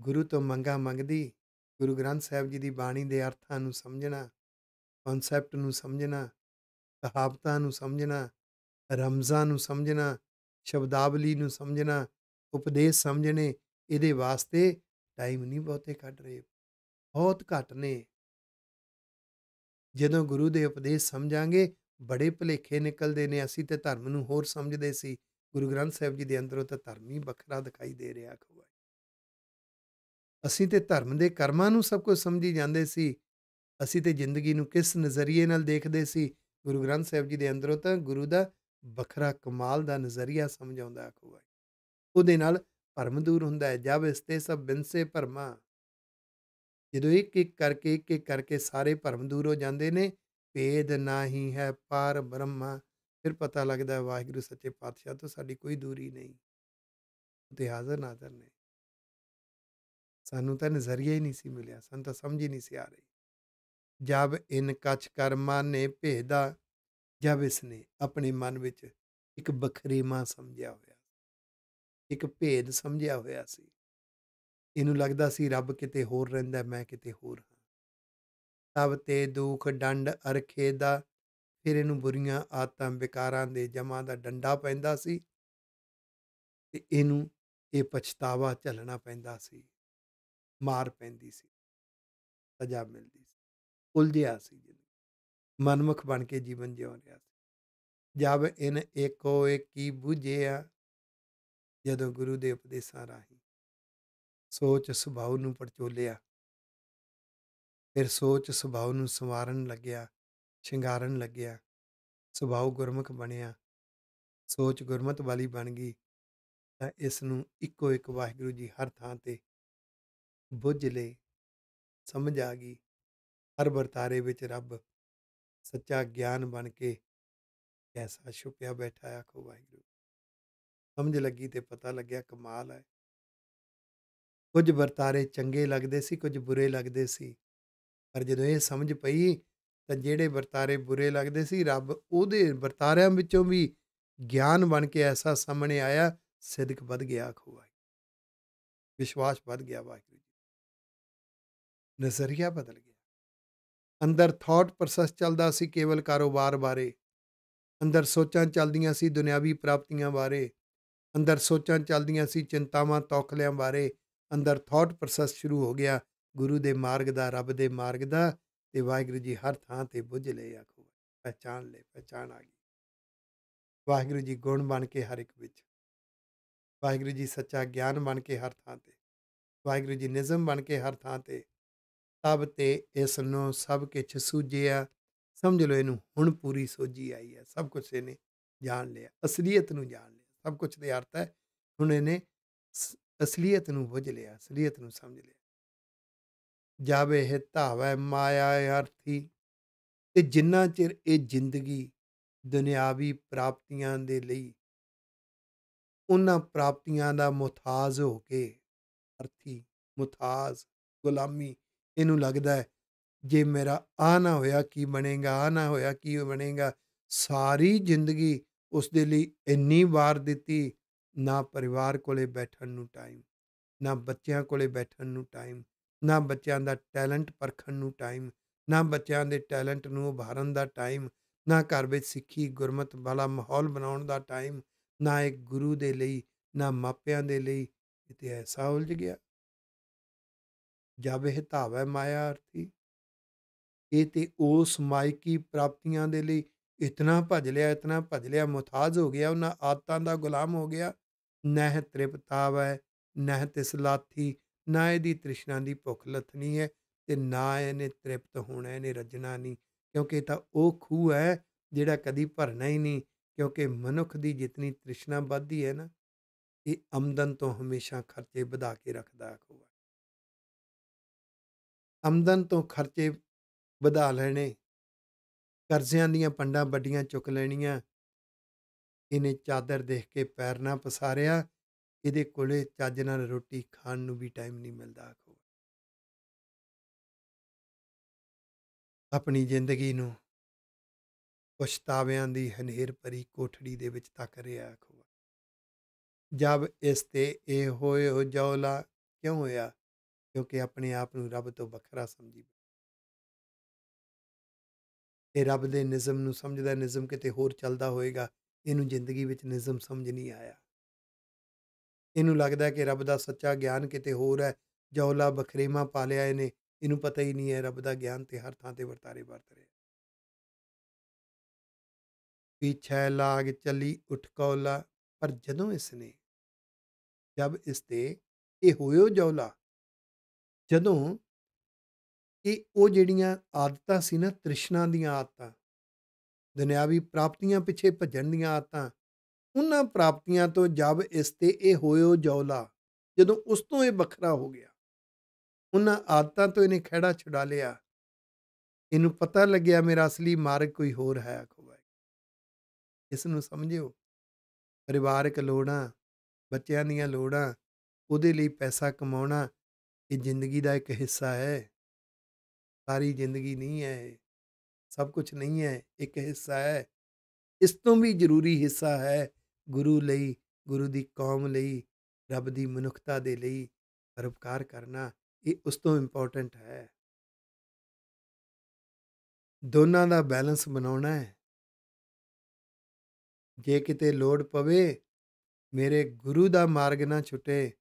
ਗੁਰੂ ਤੋਂ ਮੰਗਾ ਮੰਗਦੀ, ਗੁਰੂ ਗ੍ਰੰਥ ਸਾਹਿਬ ਜੀ ਦੀ ਬਾਣੀ ਦੇ ਅਰਥਾਂ ਨੂੰ ਸਮਝਣਾ, ਕਨਸੈਪਟ ਨੂੰ ਸਮਝਣਾ, ਕਹਾਵਤਾਂ ਨੂੰ ਸਮਝਣਾ, ਰਮਜ਼ਾਂ ਨੂੰ ਸਮਝਣਾ, ਸ਼ਬਦਾਵਲੀ ਨੂੰ ਸਮਝਣਾ, ਉਪਦੇਸ਼ ਸਮਝਣੇ, ਇਹਦੇ ਵਾਸਤੇ ਟਾਈਮ ਨਹੀਂ ਬਹੁਤੇ ਕੱਢ ਰਹੇ, ਬਹੁਤ ਘੱਟ ਨੇ। ਜਦੋਂ ਗੁਰੂ ਦੇ ਉਪਦੇਸ਼ ਸਮਝਾਂਗੇ, ਬੜੇ ਭੁਲੇਖੇ ਨਿਕਲਦੇ ਨੇ। ਅਸੀਂ ਤੇ ਧਰਮ ਨੂੰ ਹੋਰ ਸਮਝਦੇ ਸੀ, ਗੁਰੂ ਗ੍ਰੰਥ ਸਾਹਿਬ ਜੀ ਦੇ ਅੰਦਰੋਂ ਤਾਂ ਧਰਮ ਹੀ ਵੱਖਰਾ ਦਿਖਾਈ ਦੇ ਰਿਹਾ। ਖਵਾਈ ਅਸੀਂ ਤੇ ਧਰਮ ਦੇ ਕਰਮਾਂ ਨੂੰ ਸਭ ਕੁਝ ਸਮਝੀ ਜਾਂਦੇ ਸੀ। ਅਸੀਂ ਤੇ ਜ਼ਿੰਦਗੀ ਨੂੰ ਕਿਸ ਨਜ਼ਰੀਏ ਨਾਲ ਦੇਖਦੇ ਸੀ, ਗੁਰੂ ਗ੍ਰੰਥ ਸਾਹਿਬ ਜੀ ਦੇ ਅੰਦਰੋਂ ਤਾਂ ਗੁਰੂ ਦਾ ਵੱਖਰਾ ਕਮਾਲ ਦਾ ਨਜ਼ਰੀਆ ਸਮਝ ਆਉਂਦਾ। ਖਵਾਈ ਉਹਦੇ ਨਾਲ ਭਰਮ ਦੂਰ ਹੁੰਦਾ ਹੈ। ਜਬ ਇਸਤੇ ਸਭ ਬਿਨਸੇ ਭਰਮਾ, ਜਦੋਂ ਇੱਕ ਇੱਕ ਕਰਕੇ ਸਾਰੇ ਭਰਮ ਦੂਰ ਹੋ ਜਾਂਦੇ ਨੇ, ਭੇਦ ਨਾਹੀ ਹੈ ਪਾਰ ਬ੍ਰਹਮਾ, ਫਿਰ ਪਤਾ ਲੱਗਦਾ ਵਾਹਿਗੁਰੂ ਸੱਚੇ ਪਾਤਸ਼ਾਹ ਤੋਂ ਸਾਡੀ ਕੋਈ ਦੂਰੀ ਨਹੀਂ, ਉਹ ਤੇ ਹਾਜ਼ਰ ਨਾਜ਼ਰ ਨੇ। ਸਾਨੂੰ ਤਾਂ ਨਜ਼ਰੀਆ ਹੀ ਨਹੀਂ ਸੀ ਮਿਲਿਆ, ਸਾਨੂੰ ਤਾਂ ਸਮਝ ਹੀ ਨਹੀਂ ਸੀ ਆ ਰਹੀ। ਜਬ ਇਨ ਕਛ ਕਰ ਮਾਨੇ ਭੇਦਾ, ਜਬ ਇਸਨੇ ਆਪਣੇ ਮਨ ਵਿੱਚ ਇੱਕ ਬਖਰੇਵਾਂ ਸਮਝਿਆ ਹੋਇਆ, ਇੱਕ ਭੇਦ ਸਮਝਿਆ ਹੋਇਆ ਸੀ। ਇਹਨੂੰ ਲੱਗਦਾ ਸੀ ਰੱਬ ਕਿਤੇ ਹੋਰ ਰਹਿੰਦਾ, ਮੈਂ ਕਿਤੇ ਹੋਰ ਹਾਂ। ਤਬ ਤੇ ਦੁੱਖ ਡੰਡ ਅਰਖੇ ਦਾ, ਫਿਰ ਇਹਨੂੰ ਬੁਰੀਆਂ ਆਦਤਾਂ ਵਿਕਾਰਾਂ ਦੇ ਜਮਾਂ ਦਾ ਡੰਡਾ ਪੈਂਦਾ ਸੀ ਤੇ ਇਹਨੂੰ ਇਹ ਪਛਤਾਵਾ ਝੱਲਣਾ ਪੈਂਦਾ ਸੀ, ਮਾਰ ਪੈਂਦੀ ਸੀ, ਸਜ਼ਾ ਮਿਲਦੀ ਸੀ, ਉਲਝਿਆ ਸੀ, ਮਨਮੁਖ ਬਣ ਕੇ ਜੀਵਨ ਜਿਉ ਰਿਹਾ ਸੀ। ਜਬ ਇਨ ਏਕੋ ਏਕੀ ਬੁਝਿਆ, ਜਦੋਂ ਗੁਰੂ ਦੇ ਉਪਦੇਸ਼ਾਂ ਰਾਹੀਂ ਸੋਚ ਸੁਭਾਅ ਨੂੰ ਪੜਚੋਲਿਆ, ਫਿਰ ਸੋਚ ਸੁਭਾਅ ਨੂੰ ਸੰਵਾਰਨ ਲੱਗਿਆ, ਸ਼ਿੰਗਾਰਨ ਲੱਗਿਆ, ਸੁਭਾਅ ਗੁਰਮੁਖ ਬਣਿਆ, ਸੋਚ ਗੁਰਮਤ ਵਾਲੀ ਬਣ ਗਈ, ਤਾਂ ਇਸ ਨੂੰ ਇੱਕੋ ਇੱਕ ਵਾਹਿਗੁਰੂ ਜੀ ਹਰ ਥਾਂ ਤੇ ਬੁੱਝ ਲਏ, ਸਮਝ ਆ ਗਈ। ਹਰ ਵਰਤਾਰੇ ਵਿੱਚ ਰੱਬ ਸੱਚਾ ਗਿਆਨ ਬਣ ਕੇ ਐਸਾ ਛੁਪਿਆ ਬੈਠਾ। ਆਖੋ ਵਾਹਿਗੁਰੂ। ਸਮਝ ਲੱਗੀ ਤੇ ਪਤਾ ਲੱਗਿਆ ਕਮਾਲ ਹੈ। ਕੁਝ ਵਰਤਾਰੇ ਚੰਗੇ ਲੱਗਦੇ ਸੀ, ਕੁਝ ਬੁਰੇ ਲੱਗਦੇ ਸੀ, ਪਰ ਜਦੋਂ ਇਹ ਸਮਝ ਪਈ ਤਾਂ ਜਿਹੜੇ ਵਰਤਾਰੇ ਬੁਰੇ ਲੱਗਦੇ ਸੀ, ਰੱਬ ਉਹਦੇ ਵਰਤਾਰਿਆਂ ਵਿੱਚੋਂ ਵੀ ਗਿਆਨ ਬਣ ਕੇ ਐਸਾ ਸਾਹਮਣੇ ਆਇਆ, ਸਿਦਕ ਵੱਧ ਗਿਆ। ਆਖੋ ਵਾਹਿਗੁਰੂ। ਵਿਸ਼ਵਾਸ ਵੱਧ ਗਿਆ। ਵਾਹਿਗੁਰੂ ਜੀ ਨਜ਼ਰੀਆ ਬਦਲ ਗਿਆ। ਅੰਦਰ ਥਾਟ ਪ੍ਰੋਸੈਸ ਚੱਲਦਾ ਸੀ ਕੇਵਲ ਕਾਰੋਬਾਰ ਬਾਰੇ, ਅੰਦਰ ਸੋਚਾਂ ਚੱਲਦੀਆਂ ਸੀ ਦੁਨਿਆਵੀ ਪ੍ਰਾਪਤੀਆਂ ਬਾਰੇ, ਅੰਦਰ ਸੋਚਾਂ ਚੱਲਦੀਆਂ ਸੀ ਚਿੰਤਾਵਾਂ ਤੌਖਲਿਆਂ ਬਾਰੇ। ਅੰਦਰ ਥਾਟ ਪ੍ਰੋਸੈਸ ਸ਼ੁਰੂ ਹੋ ਗਿਆ ਗੁਰੂ ਦੇ ਮਾਰਗ ਦਾ, ਰੱਬ ਦੇ ਮਾਰਗ ਦਾ, ਤੇ ਵਾਹਿਗੁਰੂ ਜੀ ਹਰ ਥਾਂ ਤੇ ਬੁੱਝ ਲਏ। ਆਖੋ ਪਹਿਚਾਣ ਲਏ, ਪਹਿਚਾਣ ਆ ਗਈ। ਵਾਹਿਗੁਰੂ ਜੀ ਗੁਣ ਬਣ ਕੇ ਹਰ ਇੱਕ ਵਿੱਚ, ਵਾਹਿਗੁਰੂ ਜੀ ਸੱਚਾ ਗਿਆਨ ਬਣ ਕੇ ਹਰ ਥਾਂ ਤੇ, ਵਾਹਿਗੁਰੂ ਜੀ ਨਿਜ਼ਮ ਬਣ ਕੇ ਹਰ ਥਾਂ ਤੇ। ਤਬ ਤੇ ਇਸ ਨੂੰ ਸਭ ਕੁਛ ਸੂਝਿਆ, ਸਮਝ ਲਓ ਇਹਨੂੰ ਹੁਣ ਪੂਰੀ ਸੋਝੀ ਆਈ ਹੈ। ਸਭ ਕੁਛ ਇਹਨੇ ਜਾਣ ਲਿਆ, ਅਸਲੀਅਤ ਨੂੰ ਜਾਣ ਲਿਆ। ਸਭ ਕੁਛ ਦੇ ਅਰਥ ਹੈ ਹੁਣ ਇਹਨੇ ਅਸਲੀਅਤ ਨੂੰ ਬੁੱਝ ਲਿਆ, ਅਸਲੀਅਤ ਨੂੰ ਸਮਝ ਲਿਆ। ਜਬ ਇਹ ਧਾਵੈ ਮਾਇਆ ਅਰਥੀ, ਤੇ ਜਿੰਨਾ ਚਿਰ ਇਹ ਜ਼ਿੰਦਗੀ ਦੁਨਿਆਵੀ ਪ੍ਰਾਪਤੀਆਂ ਦੇ ਲਈ ਉਹਨਾਂ ਪ੍ਰਾਪਤੀਆਂ ਦਾ ਮੁਹਤਾਜ ਹੋ ਕੇ, ਅਰਥੀ ਮੁਹਤਾਜ, ਗੁਲਾਮੀ, ਇਹਨੂੰ ਲੱਗਦਾ ਹੈ ਜੇ ਮੇਰਾ ਆ ਨਾ ਹੋਇਆ ਕੀ ਬਣੇਗਾ, ਆ ਨਾ ਹੋਇਆ ਕੀ ਬਣੇਗਾ। ਸਾਰੀ ਜ਼ਿੰਦਗੀ ਉਸ ਦੇ ਲਈ ਇੰਨੀ ਵਾਰ ਦਿੱਤੀ, ਨਾ ਪਰਿਵਾਰ ਕੋਲੇ ਬੈਠਣ ਨੂੰ ਟਾਈਮ, ਨਾ ਬੱਚਿਆਂ ਕੋਲੇ ਬੈਠਣ ਨੂੰ ਟਾਈਮ, ਨਾ ਬੱਚਿਆਂ ਦਾ ਟੈਲੈਂਟ ਪਰਖਣ ਨੂੰ ਟਾਈਮ, ਨਾ ਬੱਚਿਆਂ ਦੇ ਟੈਲੈਂਟ ਨੂੰ ਉਭਾਰਨ ਦਾ ਟਾਈਮ, ਨਾ ਘਰ ਵਿੱਚ ਸਿੱਖੀ ਗੁਰਮਤ ਵਾਲਾ ਮਾਹੌਲ ਬਣਾਉਣ ਦਾ ਟਾਈਮ, ਨਾ ਇੱਕ ਗੁਰੂ ਦੇ ਲਈ, ਨਾ ਮਾਪਿਆਂ ਦੇ ਲਈ। ਇਹ ਤੇ ਐਸਾ ਉਲਝ ਗਿਆ। ਜਬ ਇਹ ਧਾਵੈ ਮਾਇਆ ਅਰਥੀ, ਇਹ ਤੇ ਉਸ ਮਾਇਕੀ ਪ੍ਰਾਪਤੀਆਂ ਦੇ ਲਈ ਇਤਨਾ ਭਜ ਲਿਆ, ਇਤਨਾ ਭਜ ਲਿਆ, ਮੁਹਤਾਜ ਹੋ ਗਿਆ, ਉਹਨਾਂ ਆਦਤਾਂ ਦਾ ਗੁਲਾਮ ਹੋ ਗਿਆ। ਨਹਿ ਤ੍ਰਿਪਤਾਵੈ ਨਹਿ ਤਿਸ ਲਾਥੀ, ਨਾ ਇਹਦੀ ਤ੍ਰਿਸ਼ਨਾ ਦੀ ਭੁੱਖ ਲੱਥਣੀ ਹੈ ਤੇ ਨਾ ਇਹਨੇ ਤ੍ਰਿਪਤ ਹੋਣਾ, ਇਹਨੇ ਰੱਜਣਾ ਨਹੀਂ, ਕਿਉਂਕਿ ਇਹ ਤਾਂ ਉਹ ਖੂਹ ਹੈ ਜਿਹੜਾ ਕਦੀ ਭਰਨਾ ਹੀ ਨਹੀਂ। ਕਿਉਂਕਿ ਮਨੁੱਖ ਦੀ ਜਿਤਨੀ ਤ੍ਰਿਸ਼ਨਾ ਵੱਧਦੀ ਹੈ ਨਾ, ਇਹ ਆਮਦਨ ਤੋਂ ਹਮੇਸ਼ਾ ਖਰਚੇ ਵਧਾ ਕੇ ਰੱਖਦਾ ਹੈ ਖੂਹ। ਆਮਦਨ ਤੋਂ ਖਰਚੇ ਵਧਾ ਲੈਣੇ, ਕਰਜ਼ਿਆਂ ਦੀਆਂ ਪੰਡਾਂ ਵੱਡੀਆਂ ਚੁੱਕ ਲੈਣੀਆਂ। ਇਹਨੇ ਚਾਦਰ ਦੇਖ ਕੇ ਪੈਰ ਨਾ ਪਸਾਰਿਆ, ਇਹਦੇ ਕੋਲੇ ਚੱਜ ਨਾਲ ਰੋਟੀ ਖਾਣ ਨੂੰ ਵੀ ਟਾਈਮ ਨਹੀਂ ਮਿਲਦਾ ਆਖੋ। ਆਪਣੀ ਜ਼ਿੰਦਗੀ ਨੂੰ ਪਛਤਾਵਿਆਂ ਦੀ ਹਨੇਰ ਭਰੀ ਕੋਠੜੀ ਦੇ ਵਿੱਚ ਤੱਕ ਰਿਹਾ ਆਖੋ। ਜਬ ਇਸ ਤੇ ਇਹ ਹੋਏ ਹੋ ਜੌਲਾ, ਕਿਉਂ ਹੋਇਆ? ਕਿਉਂਕਿ ਆਪਣੇ ਆਪ ਨੂੰ ਰੱਬ ਤੋਂ ਵੱਖਰਾ ਸਮਝੀ। ਇਹ ਰੱਬ ਦੇ ਨਿਜ਼ਮ ਨੂੰ ਸਮਝਦਾ, ਨਿਜ਼ਮ ਕਿਤੇ ਹੋਰ ਚੱਲਦਾ ਹੋਏਗਾ, ਇਹਨੂੰ ਜ਼ਿੰਦਗੀ ਵਿੱਚ ਨਿਜ਼ਮ ਸਮਝ ਨਹੀਂ ਆਇਆ। ਇਹਨੂੰ ਲੱਗਦਾ ਕਿ ਰੱਬ ਦਾ ਸੱਚਾ ਗਿਆਨ ਕਿਤੇ ਹੋਰ ਹੈ, ਜੌਲਾ ਬਖਰੇਵਾਂ ਪਾ ਲਿਆ ਇਹਨੇ, ਇਹਨੂੰ ਪਤਾ ਹੀ ਨਹੀਂ ਹੈ ਰੱਬ ਦਾ ਗਿਆਨ ਤੇ ਹਰ ਥਾਂ ਤੇ ਵਰਤਾਰੇ ਵਰਤ ਰਿਹਾ। ਪੀਛੈ ਲਾਗ ਚੱਲੀ ਉਠ ਕੌਲਾ, ਪਰ ਜਦੋਂ ਇਸਨੇ, ਜਬ ਇਸ ਤੇ ਇਹ ਹੋਇਓ ਜੌਲਾ, ਜਦੋਂ ਇਹ ਉਹ ਜਿਹੜੀਆਂ ਆਦਤਾਂ ਸੀ ਨਾ, ਤ੍ਰਿਸ਼ਨਾ ਦੀਆਂ ਆਦਤਾਂ, ਦੁਨਿਆਵੀ ਪ੍ਰਾਪਤੀਆਂ ਪਿੱਛੇ ਭੱਜਣ ਦੀਆਂ ਆਦਤਾਂ, ਉਹਨਾਂ ਪ੍ਰਾਪਤੀਆਂ ਤੋਂ ਜਬ ਇਸ ਤੇ ਇਹ ਹੋਇਓ ਜੌਲਾ, ਜਦੋਂ ਉਸ ਤੋਂ ਇਹ ਵੱਖਰਾ ਹੋ ਗਿਆ, ਉਹਨਾਂ ਆਦਤਾਂ ਤੋਂ ਇਹਨੇ ਖਹਿੜਾ ਛੁਡਾ ਲਿਆ, ਇਹਨੂੰ ਪਤਾ ਲੱਗਿਆ ਮੇਰਾ ਅਸਲੀ ਮਾਰਗ ਕੋਈ ਹੋਰ ਹੈ ਆਖੋ ਵਾਹਿਗੁਰੂ। ਇਸ ਨੂੰ ਸਮਝਿਓ। ਪਰਿਵਾਰਕ ਲੋੜਾਂ, ਬੱਚਿਆਂ ਦੀਆਂ ਲੋੜਾਂ, ਉਹਦੇ ਲਈ ਪੈਸਾ ਕਮਾਉਣਾ, ਇਹ ਜ਼ਿੰਦਗੀ ਦਾ ਇੱਕ ਹਿੱਸਾ ਹੈ। ਸਾਰੀ ਜ਼ਿੰਦਗੀ ਨਹੀਂ ਹੈ ਇਹ, ਸਭ ਕੁਝ ਨਹੀਂ ਹੈ, ਇੱਕ ਹਿੱਸਾ ਹੈ। ਇਸ ਤੋਂ ਵੀ ਜ਼ਰੂਰੀ ਹਿੱਸਾ ਹੈ ਗੁਰੂ ਲਈ, ਗੁਰੂ ਦੀ ਕੌਮ ਲਈ, ਰੱਬ ਦੀ ਮਨੁੱਖਤਾ ਦੇ ਲਈ ਪਰਉਪਕਾਰ ਕਰਨਾ, ਇਹ ਉਸ ਤੋਂ ਇੰਪੋਰਟੈਂਟ ਹੈ। ਦੋਨਾਂ ਦਾ ਬੈਲੈਂਸ ਬਣਾਉਣਾ ਹੈ। ਜੇ ਕਿਤੇ ਲੋੜ ਪਵੇ, ਮੇਰੇ ਗੁਰੂ ਦਾ ਮਾਰਗ ਨਾ ਛੁੱਟੇ,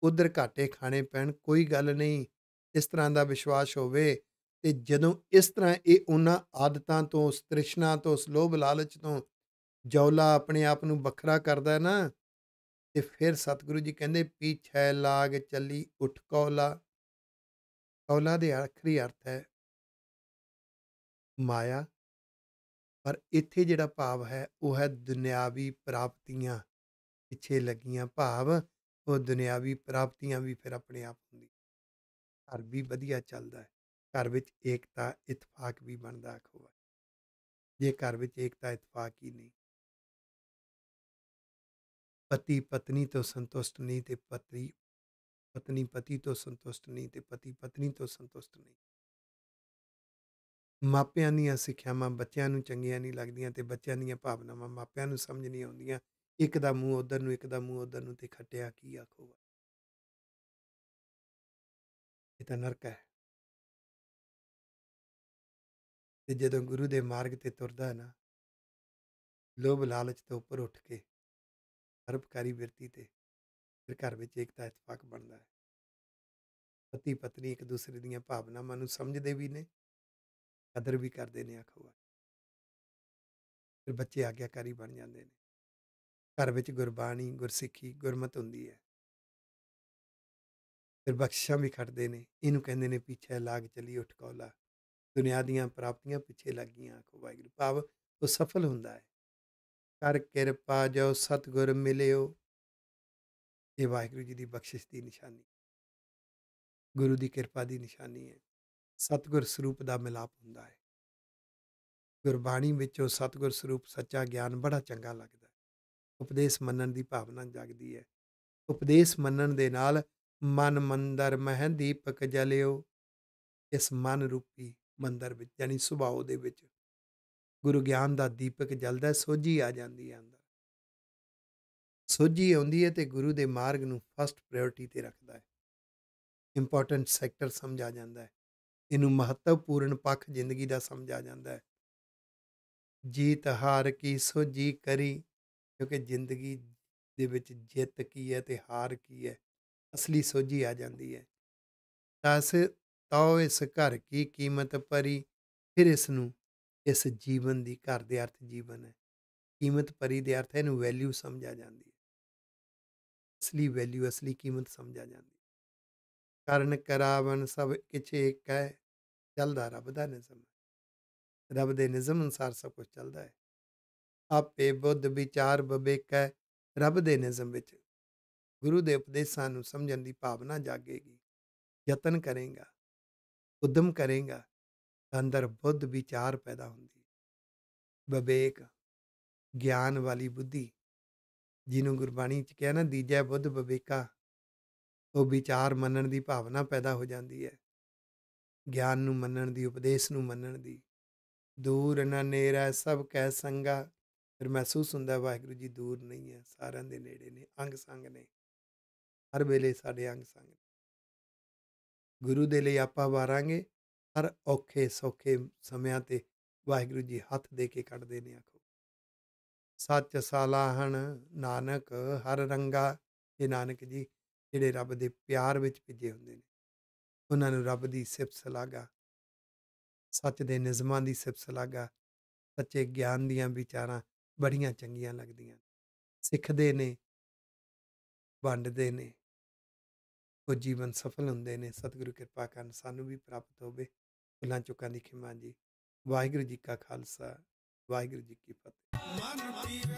ਉਧਰ ਘਾਟੇ ਖਾਣੇ ਪੈਣ, ਕੋਈ ਗੱਲ ਨਹੀਂ। ਇਸ ਤਰ੍ਹਾਂ ਦਾ ਵਿਸ਼ਵਾਸ ਹੋਵੇ ਤੇ ਜਦੋਂ ਇਸ ਤਰ੍ਹਾਂ ਇਹ ਉਹਨਾਂ ਆਦਤਾਂ ਤੋਂ, ਉਸ ਤ੍ਰਿਸ਼ਨਾ ਤੋਂ, ਉਸ ਲੋਭ ਲਾਲਚ ਤੋਂ ਜੌਲਾ ਆਪਣੇ ਆਪ ਨੂੰ ਵੱਖਰਾ ਕਰਦਾ ਨਾ, ਤੇ ਫਿਰ ਸਤਿਗੁਰੂ ਜੀ ਕਹਿੰਦੇ ਪੀਛੈ ਲਾਗ ਚੱਲੀ ਉਠ ਕੌਲਾ। ਕੌਲਾ ਦੇ ਆਖਰੀ ਅਰਥ ਹੈ ਮਾਇਆ, ਪਰ ਇੱਥੇ ਜਿਹੜਾ ਭਾਵ ਹੈ ਉਹ ਹੈ ਦੁਨਿਆਵੀ ਪ੍ਰਾਪਤੀਆਂ ਪਿੱਛੇ ਲੱਗੀਆਂ, ਭਾਵ ਉਹ ਦੁਨਿਆਵੀ ਪ੍ਰਾਪਤੀਆਂ ਵੀ ਫਿਰ ਆਪਣੇ ਆਪ ਹੁੰਦੀ। ਘਰ ਵੀ ਵਧੀਆ ਚੱਲਦਾ ਹੈ, ਘਰ ਵਿੱਚ ਏਕਤਾ ਇਤਫਾਕ ਵੀ ਬਣਦਾ ਆਖੋ। ਜੇ ਘਰ ਵਿੱਚ ਏਕਤਾ ਇਤਫਾਕ ਹੀ ਨਹੀਂ, ਪਤੀ ਪਤਨੀ ਤੋਂ ਸੰਤੁਸ਼ਟ ਨਹੀਂ ਤੇ ਪਤਨੀ ਪਤੀ ਤੋਂ ਸੰਤੁਸ਼ਟ ਨਹੀਂ ਤੇ ਪਤੀ ਪਤਨੀ ਤੋਂ ਸੰਤੁਸ਼ਟ ਨਹੀਂ, ਮਾਪਿਆਂ ਦੀਆਂ ਸਿੱਖਿਆਵਾਂ ਬੱਚਿਆਂ ਨੂੰ ਚੰਗੀਆਂ ਨਹੀਂ ਲੱਗਦੀਆਂ ਤੇ ਬੱਚਿਆਂ ਦੀਆਂ ਭਾਵਨਾਵਾਂ ਮਾਪਿਆਂ ਨੂੰ ਸਮਝ ਨਹੀਂ ਆਉਂਦੀਆਂ, ਇੱਕ ਦਾ ਮੂੰਹ ਉੱਧਰ ਨੂੰ, ਇੱਕ ਦਾ ਮੂੰਹ ਉੱਧਰ ਨੂੰ, ਤੇ ਖੱਟਿਆ ਕੀ ਆਖੋ। ਇਹ ਤਾਂ ਨਰਕ ਹੈ। ਤੇ ਜਦੋਂ ਗੁਰੂ ਦੇ ਮਾਰਗ ਤੇ ਤੁਰਦਾ ਹੈ ਨਾ, ਲੋਭ ਲਾਲਚ ਤੋਂ ਉੱਪਰ ਉੱਠ ਕੇ ਪਰਉਪਕਾਰੀ ਬਿਰਤੀ ਤੇ, ਫਿਰ ਘਰ ਵਿੱਚ ਏਕਤਾ ਇਤਫਾਕ ਬਣਦਾ ਹੈ। ਪਤੀ ਪਤਨੀ ਇੱਕ ਦੂਸਰੇ ਦੀਆਂ ਭਾਵਨਾਵਾਂ ਨੂੰ ਸਮਝਦੇ ਵੀ ਨੇ, ਕਦਰ ਵੀ ਕਰਦੇ ਨੇ ਆਖੋ। ਫਿਰ ਬੱਚੇ ਆਗਿਆਕਾਰੀ ਬਣ ਜਾਂਦੇ ਨੇ। ਘਰ ਵਿੱਚ ਗੁਰਬਾਣੀ, ਗੁਰਸਿੱਖੀ, ਗੁਰਮਤ ਹੁੰਦੀ ਹੈ। ਫਿਰ ਬਖਸ਼ਿਸ਼ਾਂ ਵੀ ਖਟਦੇ ਨੇ। ਇਹਨੂੰ ਕਹਿੰਦੇ ਨੇ ਪਿੱਛੇ ਲਾਗ ਚਲੀ ਉਠ ਕੌਲਾ। ਦੁਨੀਆ ਦੀਆਂ ਪ੍ਰਾਪਤੀਆਂ ਪਿੱਛੇ ਲੱਗ ਗਈਆਂ ਆਖੋ ਵਾਹਿਗੁਰੂ, ਭਾਵ ਉਹ ਸਫਲ ਹੁੰਦਾ ਹੈ। ਕਰ ਕਿਰਪਾ ਜੋ ਸਤਿਗੁਰ ਮਿਲਿਓ, ਇਹ ਵਾਹਿਗੁਰੂ ਜੀ ਦੀ ਬਖਸ਼ਿਸ਼ ਦੀ ਨਿਸ਼ਾਨੀ, ਗੁਰੂ ਦੀ ਕਿਰਪਾ ਦੀ ਨਿਸ਼ਾਨੀ ਹੈ। ਸਤਿਗੁਰ ਸਰੂਪ ਦਾ ਮਿਲਾਪ ਹੁੰਦਾ ਹੈ। ਗੁਰਬਾਣੀ ਵਿੱਚੋਂ ਸਤਿਗੁਰ ਸਰੂਪ ਸੱਚਾ ਗਿਆਨ ਬੜਾ ਚੰਗਾ ਲੱਗਦਾ ਹੈ। ਉਪਦੇਸ਼ ਮੰਨਣ ਦੀ ਭਾਵਨਾ ਜਾਗਦੀ ਹੈ। ਉਪਦੇਸ਼ ਮੰਨਣ ਦੇ ਨਾਲ ਮਨ ਮੰਦਰ ਮਹਿ ਦੀਪਕ ਜਲਿਓ, ਇਸ ਮਨ ਰੂਪੀ ਮੰਦਰ ਵਿੱਚ ਯਾਨੀ ਸੁਭਾਅ ਦੇ ਵਿੱਚ ਗੁਰੂ ਗਿਆਨ ਦਾ ਦੀਪਕ ਜਲਦਾ, ਸੋਝੀ ਆ ਜਾਂਦੀ ਹੈ ਅੰਦਰ। ਸੋਝੀ ਆਉਂਦੀ ਹੈ ਤੇ ਗੁਰੂ ਦੇ ਮਾਰਗ ਨੂੰ ਫਸਟ ਪ੍ਰਾਇੋਰਟੀ ਤੇ ਰੱਖਦਾ ਹੈ। ਇੰਪੋਰਟੈਂਟ ਸੈਕਟਰ ਸਮਝ ਆ ਜਾਂਦਾ ਹੈ। ਇਹਨੂੰ ਮਹੱਤਵਪੂਰਨ ਪੱਖ ਜ਼ਿੰਦਗੀ ਦਾ ਸਮਝ ਆ ਜਾਂਦਾ ਹੈ। ਜੀਤ ਹਾਰ ਕੀ ਸੋਝੀ ਕਰੀ, ਕਿਉਂਕਿ ਜ਼ਿੰਦਗੀ ਦੇ ਵਿੱਚ ਜਿੱਤ ਕੀ ਹੈ ਤੇ ਹਾਰ ਕੀ ਹੈ, ਅਸਲੀ ਸੋਝੀ ਆ ਜਾਂਦੀ ਹੈ। ਤਸ ਤਉ ਇਸ ਘਰ ਕੀ ਕੀਮਤ ਭਰੀ, ਫਿਰ ਇਸ ਨੂੰ, ਇਸ ਜੀਵਨ ਦੀ, ਘਰ ਦੇ ਅਰਥ ਜੀਵਨ ਹੈ, ਕੀਮਤ ਭਰੀ ਦੇ ਅਰਥ ਇਹਨੂੰ ਵੈਲਿਊ ਸਮਝ ਆ ਜਾਂਦੀ ਹੈ। ਅਸਲੀ ਵੈਲਿਊ, ਅਸਲੀ ਕੀਮਤ ਸਮਝ ਆ ਜਾਂਦੀ ਹੈ। ਕਰਨ ਕਰਾਵਨ ਸਭ ਕਿਛ ਏਕ ਹੈ। ਚੱਲਦਾ ਰੱਬ ਦਾ ਨਿਜ਼ਮ ਹੈ। ਰੱਬ ਦੇ ਨਿਜ਼ਮ ਅਨੁਸਾਰ ਸਭ ਕੁਝ ਚੱਲਦਾ ਹੈ। ਆਪੇ ਬੁੱਧ ਵਿਚਾਰ ਵਿਵੇਕੈ। ਰੱਬ ਦੇ ਨਿਜ਼ਮ ਵਿੱਚ ਗੁਰੂ ਦੇ ਉਪਦੇਸ਼ਾਂ ਨੂੰ ਸਮਝਣ ਦੀ ਭਾਵਨਾ ਜਾਗੇਗੀ। ਯਤਨ ਕਰੇਗਾ, ਉਦਮ ਕਰੇਗਾ ਤਾਂ ਅੰਦਰ ਬੁੱਧ ਵਿਚਾਰ ਪੈਦਾ ਹੁੰਦੀ, ਵਿਵੇਕ, ਗਿਆਨ ਵਾਲੀ ਬੁੱਧੀ, ਜਿਹਨੂੰ ਗੁਰਬਾਣੀ 'ਚ ਕਿਹਾ ਨਾ ਦੀਜੈ ਬੁੱਧ ਵਿਵੇਕਾ, ਉਹ ਵਿਚਾਰ ਮੰਨਣ ਦੀ ਭਾਵਨਾ ਪੈਦਾ ਹੋ ਜਾਂਦੀ ਹੈ। ਗਿਆਨ ਨੂੰ ਮੰਨਣ ਦੀ, ਉਪਦੇਸ਼ ਨੂੰ ਮੰਨਣ ਦੀ। ਦੂਰ ਨ ਨੇਰਾ ਸਭ ਕਹਿ ਸੰਗਾ। ਫਿਰ ਮਹਿਸੂਸ ਹੁੰਦਾ ਵਾਹਿਗੁਰੂ ਜੀ ਦੂਰ ਨਹੀਂ ਹੈ, ਸਾਰਿਆਂ ਦੇ ਨੇੜੇ ਨੇ, ਅੰਗ ਸੰਗ ਨੇ, ਹਰ ਵੇਲੇ ਸਾਡੇ ਅੰਗ ਸੰਗ ਨੇ। ਗੁਰੂ ਦੇ ਲਈ ਆਪਾਂ ਵਾਰਾਂਗੇ, ਹਰ ਔਖੇ ਸੌਖੇ ਸਮਿਆਂ ਤੇ ਵਾਹਿਗੁਰੂ ਜੀ ਹੱਥ ਦੇ ਕੇ ਕੱਢਦੇ ਨੇ। ਆਖੋ ਸੱਚ ਸਲਾਹਣ ਨਾਨਕ ਹਰ ਰੰਗਾ। ਇਹ ਨਾਨਕ ਜੀ ਜਿਹੜੇ ਰੱਬ ਦੇ ਪਿਆਰ ਵਿੱਚ ਭਿੱਜੇ ਹੁੰਦੇ ਨੇ, ਉਹਨਾਂ ਨੂੰ ਰੱਬ ਦੀ ਸਿਫਤ ਸਲਾਗਾ, ਸੱਚ ਦੇ ਨਿਜ਼ਮਾਂ ਦੀ ਸਿਫਤ ਸਲਾਗਾ, ਸੱਚੇ ਗਿਆਨ ਦੀਆਂ ਵਿਚਾਰਾਂ ਬੜੀਆਂ ਚੰਗੀਆਂ ਲੱਗਦੀਆਂ। ਸਿੱਖਦੇ ਨੇ, ਵੰਡਦੇ ਨੇ, ਉਹ ਜੀਵਨ ਸਫਲ ਹੁੰਦੇ ਨੇ। ਸਤਿਗੁਰੂ ਕਿਰਪਾ ਕਰਨ ਸਾਨੂੰ ਵੀ ਪ੍ਰਾਪਤ ਹੋਵੇ। ਭੁੱਲਾਂ ਚੁੱਕਾਂ ਦੀ ਖਿਮਾ ਜੀ। ਵਾਹਿਗੁਰੂ ਜੀ ਕਾ ਖਾਲਸਾ, ਵਾਹਿਗੁਰੂ ਜੀ ਕੀ ਫਤਿਹ।